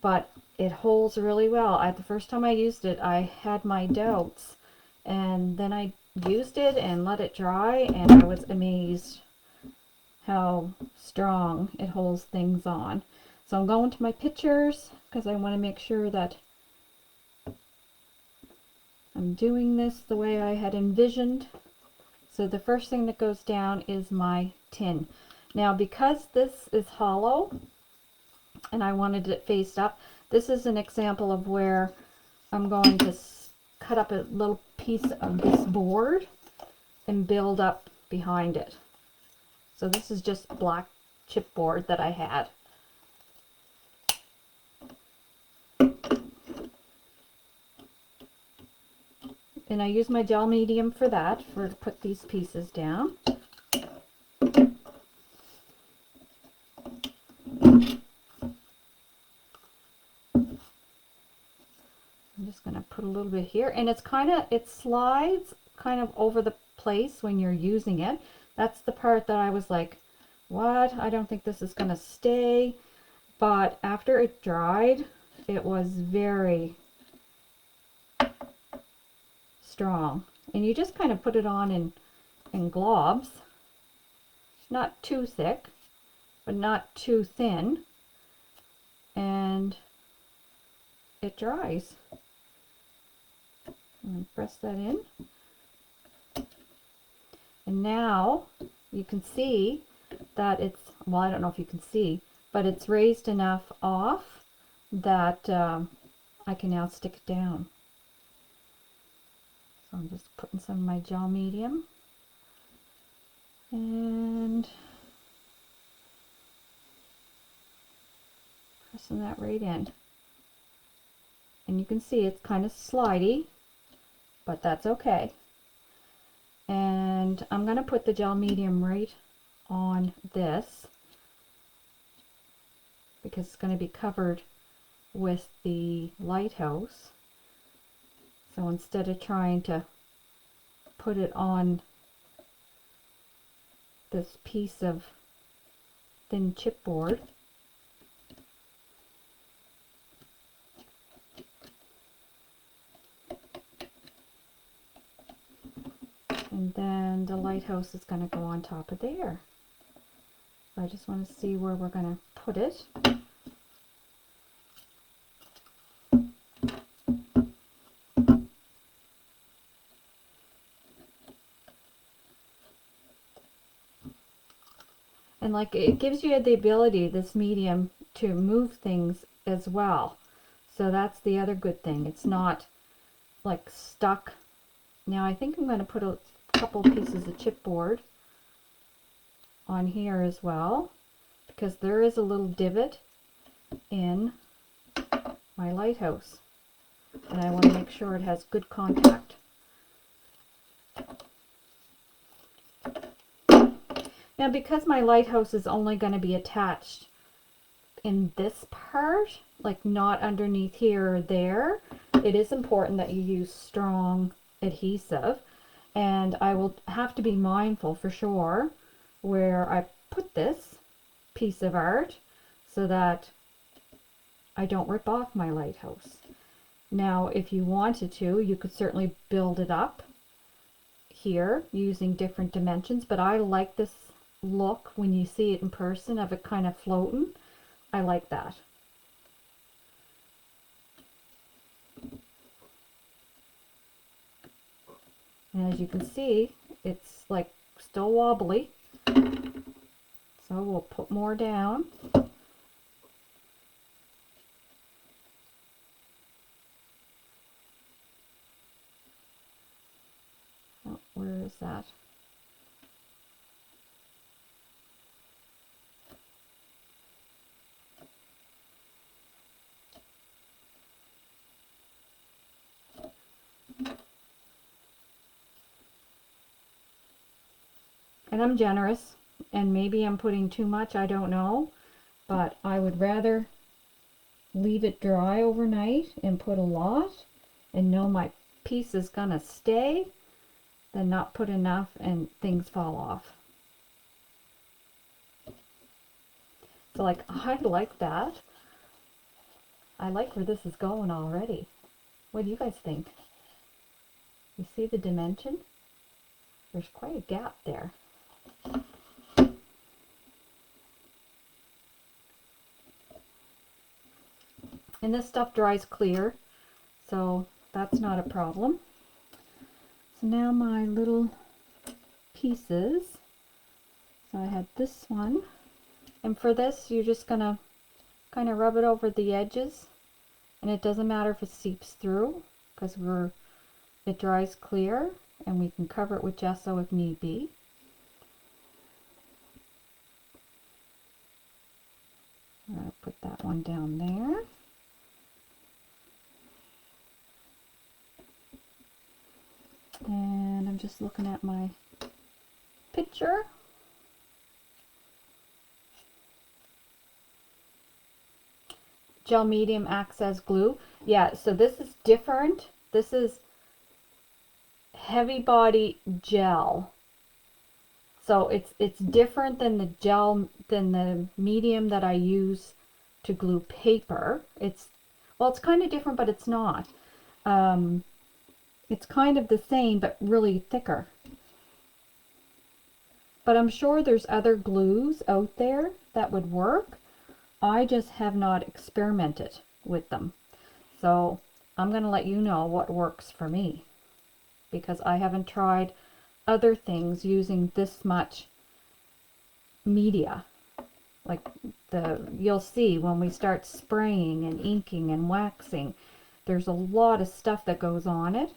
but it holds really well. The first time I used it, I had my doubts, and then I used it and let it dry, and I was amazed how strong it holds things on. So I'm going to my pictures because I want to make sure that I'm doing this the way I had envisioned. So the first thing that goes down is my tin. Now, because this is hollow and I wanted it faced up, this is an example of where I'm going to cut up a little piece of this board and build up behind it. So this is just black chipboard that I had. And I use my gel medium for that, to put these pieces down. I'm just going to put a little bit here, and it slides kind of over the place when you're using it. That's the part that I was like, what? I don't think this is going to stay. But after it dried, it was very strong. And you just kind of put it on in globs. Not too thick, but not too thin. And it dries. And press that in. And now you can see that it's, well, I don't know if you can see, but it's raised enough off that I can now stick it down. So I'm just putting some of my gel medium and pressing that right in. And you can see it's kind of slidey, but that's okay. And I'm going to put the gel medium right on this because it's going to be covered with the lighthouse. So instead of trying to put it on this piece of thin chipboard, and then the lighthouse is going to go on top of there. So I just want to see where we're going to put it. And like, it gives you the ability, this medium, to move things as well. So that's the other good thing. It's not like stuck. Now I think I'm going to put a couple pieces of chipboard on here as well, because there is a little divot in my lighthouse, and I want to make sure it has good contact. Now, because my lighthouse is only going to be attached in this part, like not underneath here or there, it is important that you use strong adhesive. And I will have to be mindful for sure where I put this piece of art so that I don't rip off my lighthouse. Now, if you wanted to, you could certainly build it up here using different dimensions, but I like this look when you see it in person of it kind of floating. I like that. And as you can see, it's like still wobbly. So we'll put more down. Oh, where is that? And I'm generous, and maybe I'm putting too much, I don't know, but I would rather leave it dry overnight and put a lot and know my piece is gonna stay than not put enough and things fall off. So like, I like that. I like where this is going already. What do you guys think? You see the dimension? There's quite a gap there. And this stuff dries clear, so that's not a problem. So now my little pieces. So I had this one, and for this you're just gonna kind of rub it over the edges, and it doesn't matter if it seeps through because it dries clear, and we can cover it with gesso if need be. I'll put that one down there. And I'm just looking at my picture. Gel medium acts as glue. Yeah, so this is different. This is heavy body gel. So it's different than the gel, than the medium that I use to glue paper. It's kind of different, but it's not. It's kind of the same, but really thicker. But I'm sure there's other glues out there that would work. I just have not experimented with them. So I'm going to let you know what works for me, because I haven't tried other things using this much media. Like you'll see when we start spraying and inking and waxing, there's a lot of stuff that goes on it.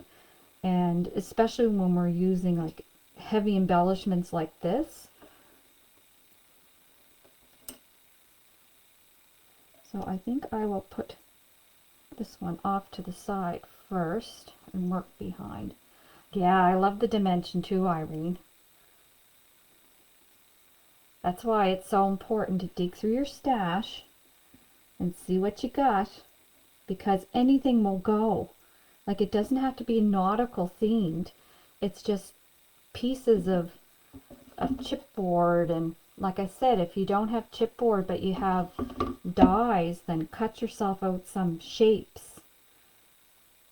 And especially when we're using like heavy embellishments like this. So I think I will put this one off to the side first and work behind. Yeah, I love the dimension too, Irene. That's why it's so important to dig through your stash and see what you got, because anything will go. Like, it doesn't have to be nautical themed. It's just pieces of chipboard, and like I said, if you don't have chipboard but you have dies, then cut yourself out some shapes.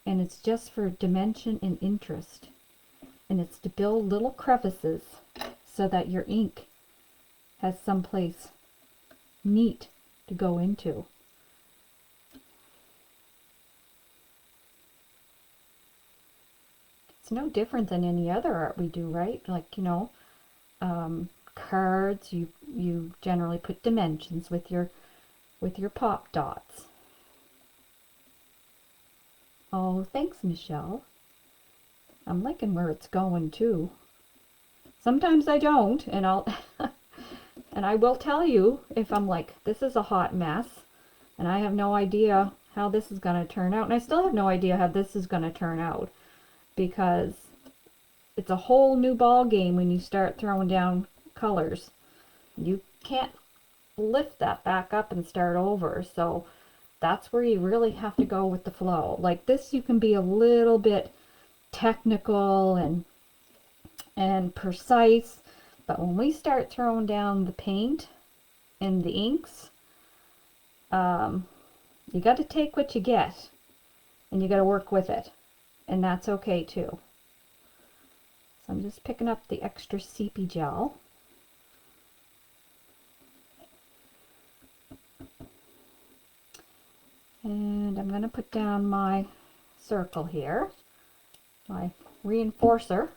And it's just for dimension and interest. And it's to build little crevices so that your ink has someplace neat to go into. It's no different than any other art we do, right? Like, you know, cards, you generally put dimensions with your pop dots. Oh, thanks, Michelle. I'm liking where it's going too. Sometimes I don't, and I'll and I will tell you if I'm like, this is a hot mess and I have no idea how this is going to turn out. And I still have no idea how this is going to turn out, because it's a whole new ball game when you start throwing down colors. You can't lift that back up and start over. So that's where you really have to go with the flow. Like this, you can be a little bit technical and and precise. But when we start throwing down the paint and the inks, you got to take what you get, and you got to work with it, and that's okay too. So I'm just picking up the extra Sepia gel. And I'm going to put down my circle here, my reinforcer.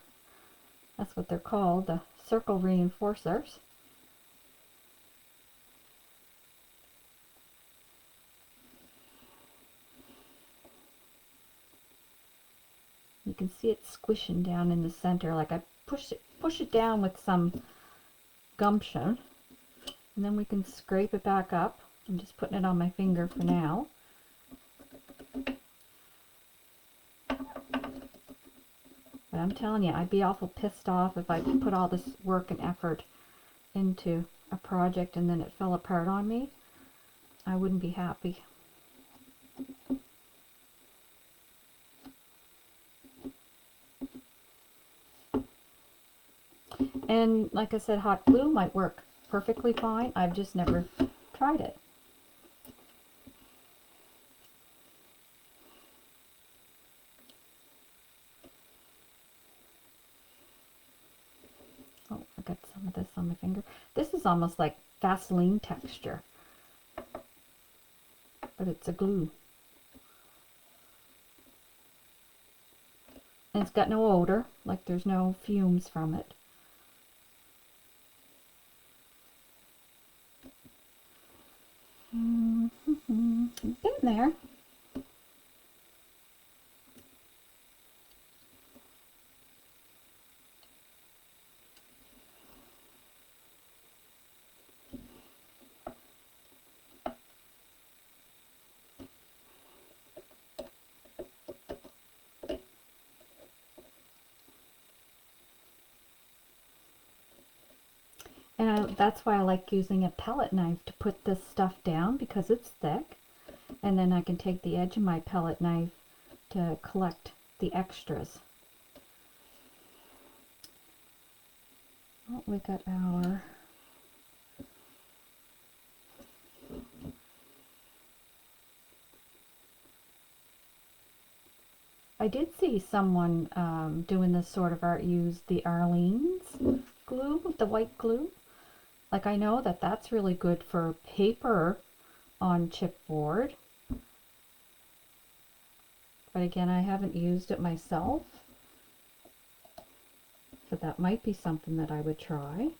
That's what they're called, the circle reinforcers. You can see it squishing down in the center, like I push it down with some gumption, and then we can scrape it back up. I'm just putting it on my finger for now. But I'm telling you, I'd be awful pissed off if I put all this work and effort into a project and then it fell apart on me. I wouldn't be happy. And like I said, hot glue might work perfectly fine. I've just never tried it. Oh, I got some of this on my finger. This is almost like Vaseline texture, but it's a glue. And it's got no odor, like there's no fumes from it. Getting there. And that's why I like using a palette knife to put this stuff down, because it's thick. And then I can take the edge of my palette knife to collect the extras. Oh, we got our I did see someone doing this sort of art use the Arlene's glue, the white glue. Like, I know that that's really good for paper on chipboard. But again, I haven't used it myself. But that might be something that I would try.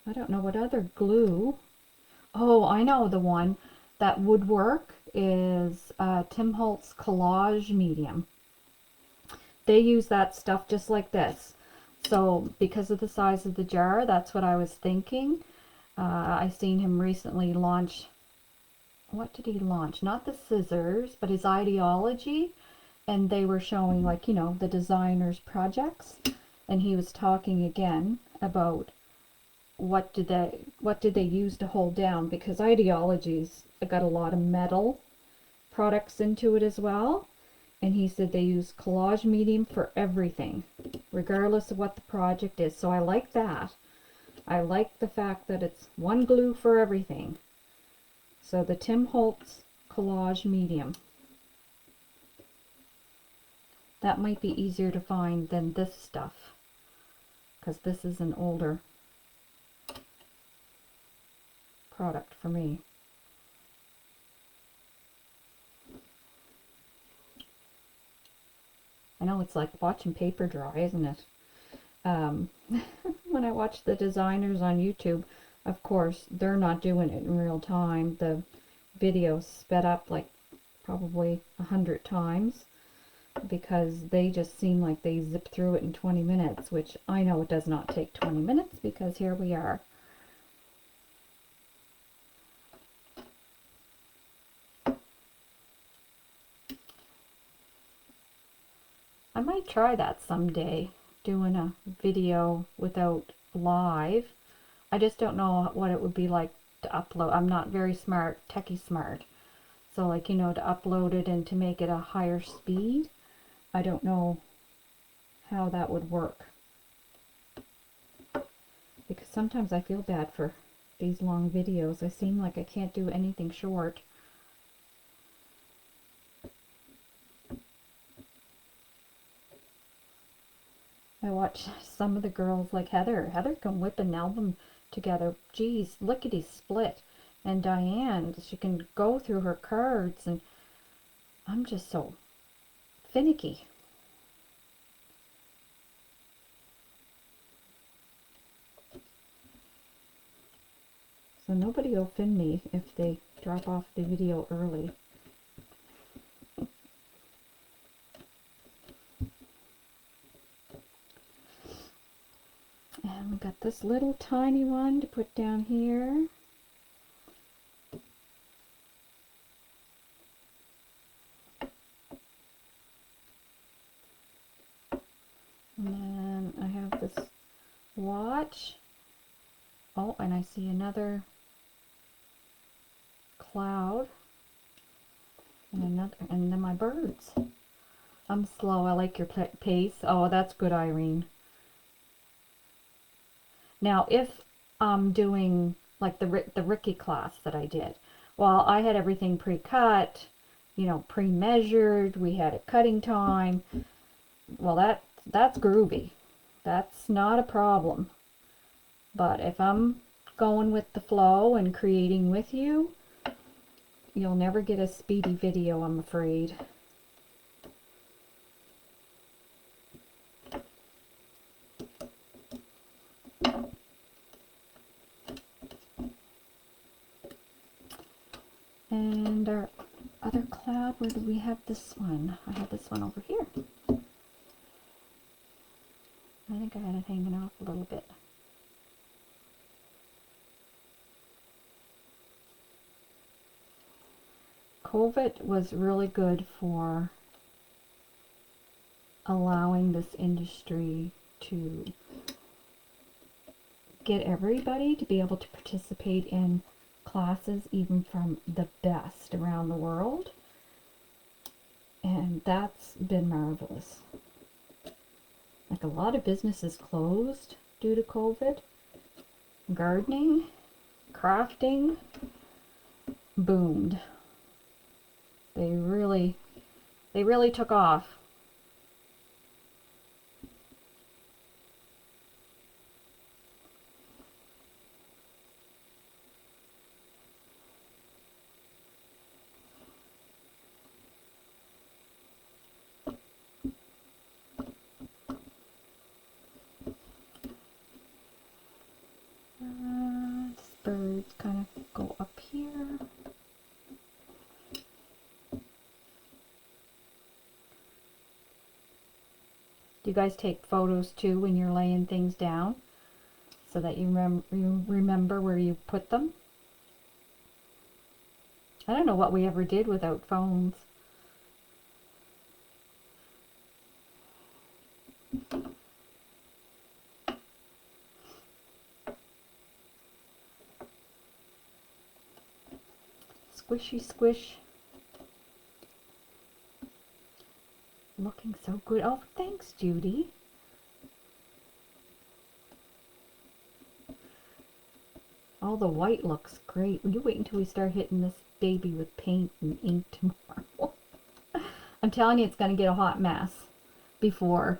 I don't know what other glue. Oh, I know the one that would work is Tim Holtz Collage Medium. They use that stuff just like this. So because of the size of the jar, that's what I was thinking. I seen him recently launch, what did he launch? Not the scissors, but his ideology. And they were showing, like, you know, the designer's projects. And he was talking again about what did they use to hold down, because ideology's got a lot of metal products into it as well. And he said they use Collage Medium for everything, regardless of what the project is. So I like that. I like the fact that it's one glue for everything. So the Tim Holtz Collage Medium. That might be easier to find than this stuff, because this is an older product for me. I know it's like watching paper dry, isn't it? When I watch the designers on YouTube, of course, they're not doing it in real time. The video's sped up like probably 100 times, because they just seem like they zip through it in 20 minutes, which I know it does not take 20 minutes, because here we are. I might try that someday, doing a video without live. I just don't know what it would be like to upload. I'm not very smart, techie smart. So like, you know, to upload it and to make it a higher speed, I don't know how that would work. Because sometimes I feel bad for these long videos. I seem like I can't do anything short. I watch some of the girls like Heather. Heather can whip an album together. Geez, lickety split. And Diane, she can go through her cards, and I'm just so finicky. So nobody will fin me if they drop off the video early. And we got this little tiny one to put down here. And then I have this watch. Oh, and I see another cloud. And another, and then my birds. I'm slow. I like your pace. Oh, that's good, Irene. Now, if I'm doing like the Ricky class that I did, well, I had everything pre-cut, you know, pre-measured. We had a cutting time. Well, that's groovy. That's not a problem. But if I'm going with the flow and creating with you, you'll never get a speedy video, I'm afraid. And our other cloud, where do we have this one? I have this one over here. I think I had it hanging off a little bit. COVID was really good for allowing this industry to get everybody to be able to participate in classes, even from the best around the world. And that's been marvelous. Like, a lot of businesses closed due to COVID. Gardening, crafting boomed. They really took off. This birds kind of go up here. Do you guys take photos too when you're laying things down so that you remember where you put them? I don't know what we ever did without phones. Squishy squish. Looking so good. Oh, thanks, Judy. All the white looks great. You wait until we start hitting this baby with paint and ink tomorrow. I'm telling you, it's going to get a hot mess before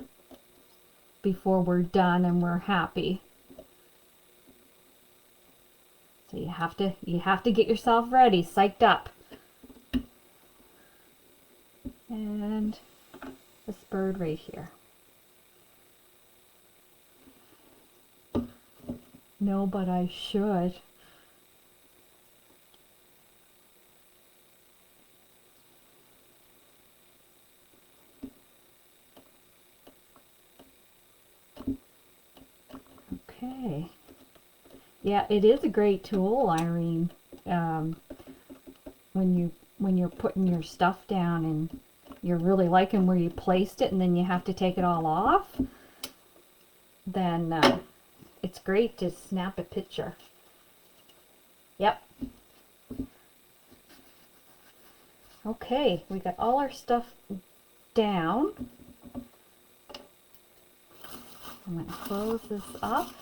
we're done and we're happy. So you have to get yourself ready, psyched up. And this bird right here. No, but I should. Okay. Yeah, it is a great tool, Irene. When you're putting your stuff down and you're really liking where you placed it, and then you have to take it all off, then it's great to snap a picture. Yep. Okay, we got all our stuff down. I'm going to close this up.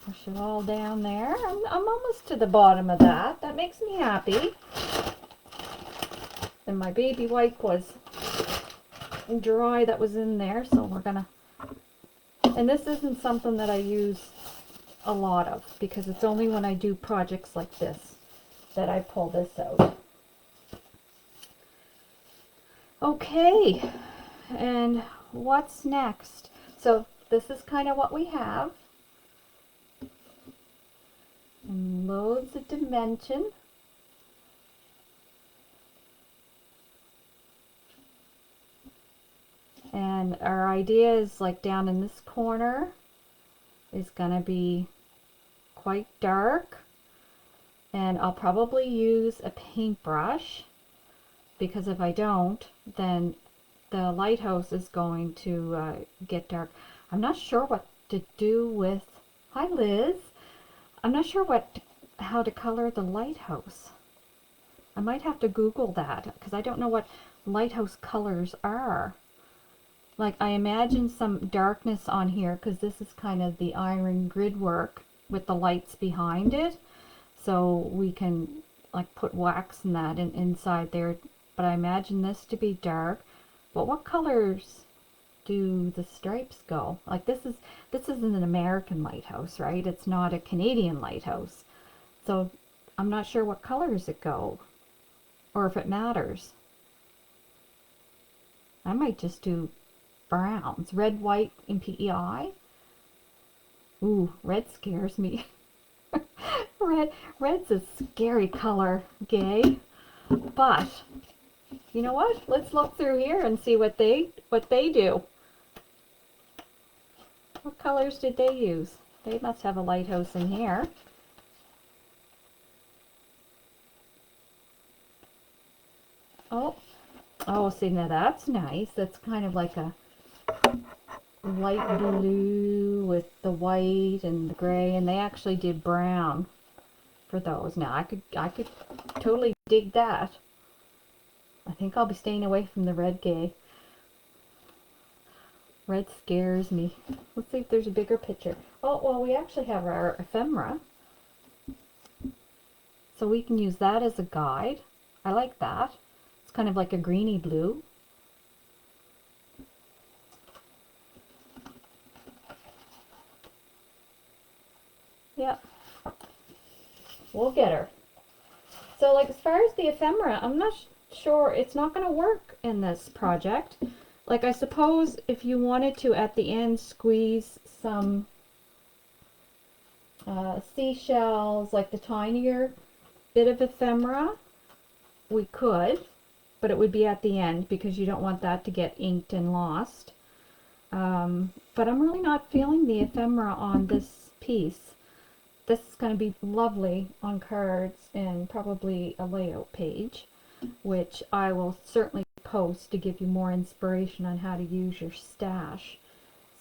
Push it all down there. I'm almost to the bottom of that. That makes me happy. And my baby wipe was dry that was in there, so we're going to... And this isn't something that I use a lot of, because it's only when I do projects like this that I pull this out. Okay, and what's next? So this is kind of what we have. And loads of dimension. And our idea is like down in this corner is going to be quite dark. And I'll probably use a paintbrush, because if I don't, then the lighthouse is going to get dark. I'm not sure what to do with... Hi, Liz. I'm not sure how to color the lighthouse. I might have to Google that, because I don't know what lighthouse colors are. Like, I imagine some darkness on here, because this is kind of the iron grid work with the lights behind it. So we can like put wax and that inside there. But I imagine this to be dark. But what colors do the stripes go? Like this isn't an American lighthouse, right? It's not a Canadian lighthouse. So I'm not sure what colors it go, or if it matters. I might just do browns. Red, white, and PEI. Ooh, red scares me. Red's a scary color, Gay. But you know what? Let's look through here and see what they do. What colors did they use? They must have a lighthouse in here. Oh, see, now that's nice. That's kind of like a light blue with the white and the gray, and they actually did brown for those. Now I could totally dig that. I think I'll be staying away from the red, Gay. Red scares me. Let's see if there's a bigger picture. Oh, well, we actually have our ephemera, so we can use that as a guide. I like that. It's kind of like a greeny blue. Yeah, we'll get her. So, like, as far as the ephemera, I'm not sure. It's not going to work in this project. Like, I suppose if you wanted to, at the end, squeeze some seashells, like the tinier bit of ephemera, we could, but it would be at the end, because you don't want that to get inked and lost. But I'm really not feeling the ephemera on this piece. This is going to be lovely on cards and probably a layout page, which I will certainly post to give you more inspiration on how to use your stash.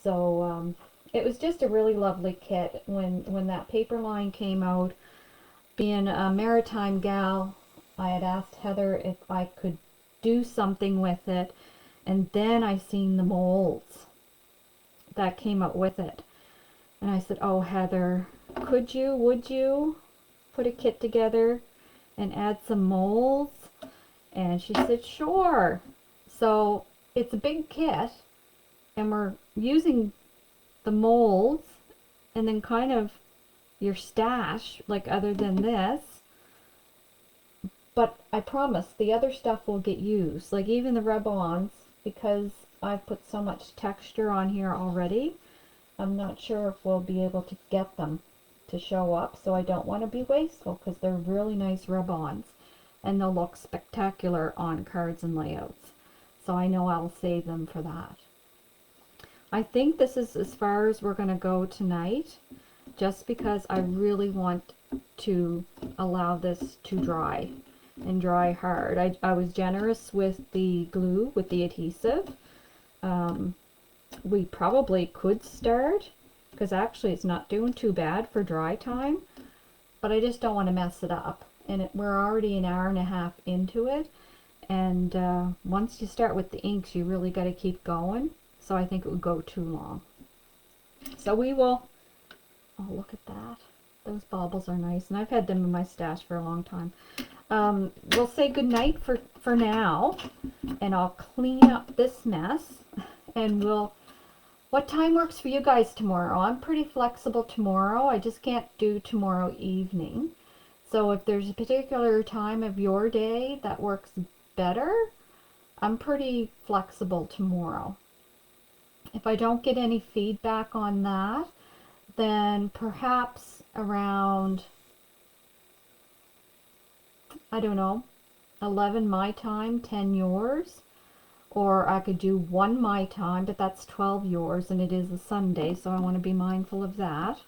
So it was just a really lovely kit. When that paper line came out, being a maritime gal, I had asked Heather if I could do something with it, and then I seen the molds that came out with it. And I said, oh, Heather, would you put a kit together and add some molds? And she said, sure. So it's a big kit, and we're using the molds and then kind of your stash, like other than this. But I promise the other stuff will get used, like even the rub-ons, because I've put so much texture on here already. I'm not sure if we'll be able to get them to show up, so I don't want to be wasteful, because they're really nice rub-ons and they'll look spectacular on cards and layouts. So I know I'll save them for that. I think this is as far as we're going to go tonight, just because I really want to allow this to dry and dry hard. I was generous with the glue, with the adhesive. We probably could start, because actually it's not doing too bad for dry time. but I just don't want to mess it up. And we're already an hour and a half into it. And once you start with the inks, you really got to keep going. So I think it would go too long. So we will, oh, look at that. Those baubles are nice. And I've had them in my stash for a long time. We'll say goodnight for now. And I'll clean up this mess. And what time works for you guys tomorrow? I'm pretty flexible tomorrow. I just can't do tomorrow evening. So if there's a particular time of your day that works better, I'm pretty flexible tomorrow. If I don't get any feedback on that, then perhaps around, I don't know, 11 my time, 10 yours. Or I could do 1 my time, but that's 12 yours, and it is a Sunday, so I want to be mindful of that.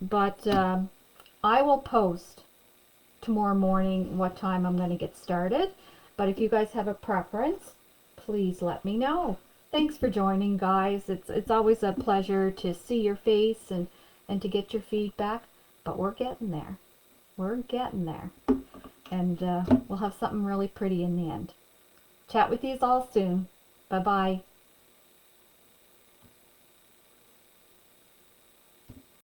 But I will post tomorrow morning what time I'm going to get started. But if you guys have a preference, please let me know. Thanks for joining, guys. It's always a pleasure to see your face and to get your feedback. But we're getting there. We're getting there. And we'll have something really pretty in the end. Chat with you all soon. Bye-bye.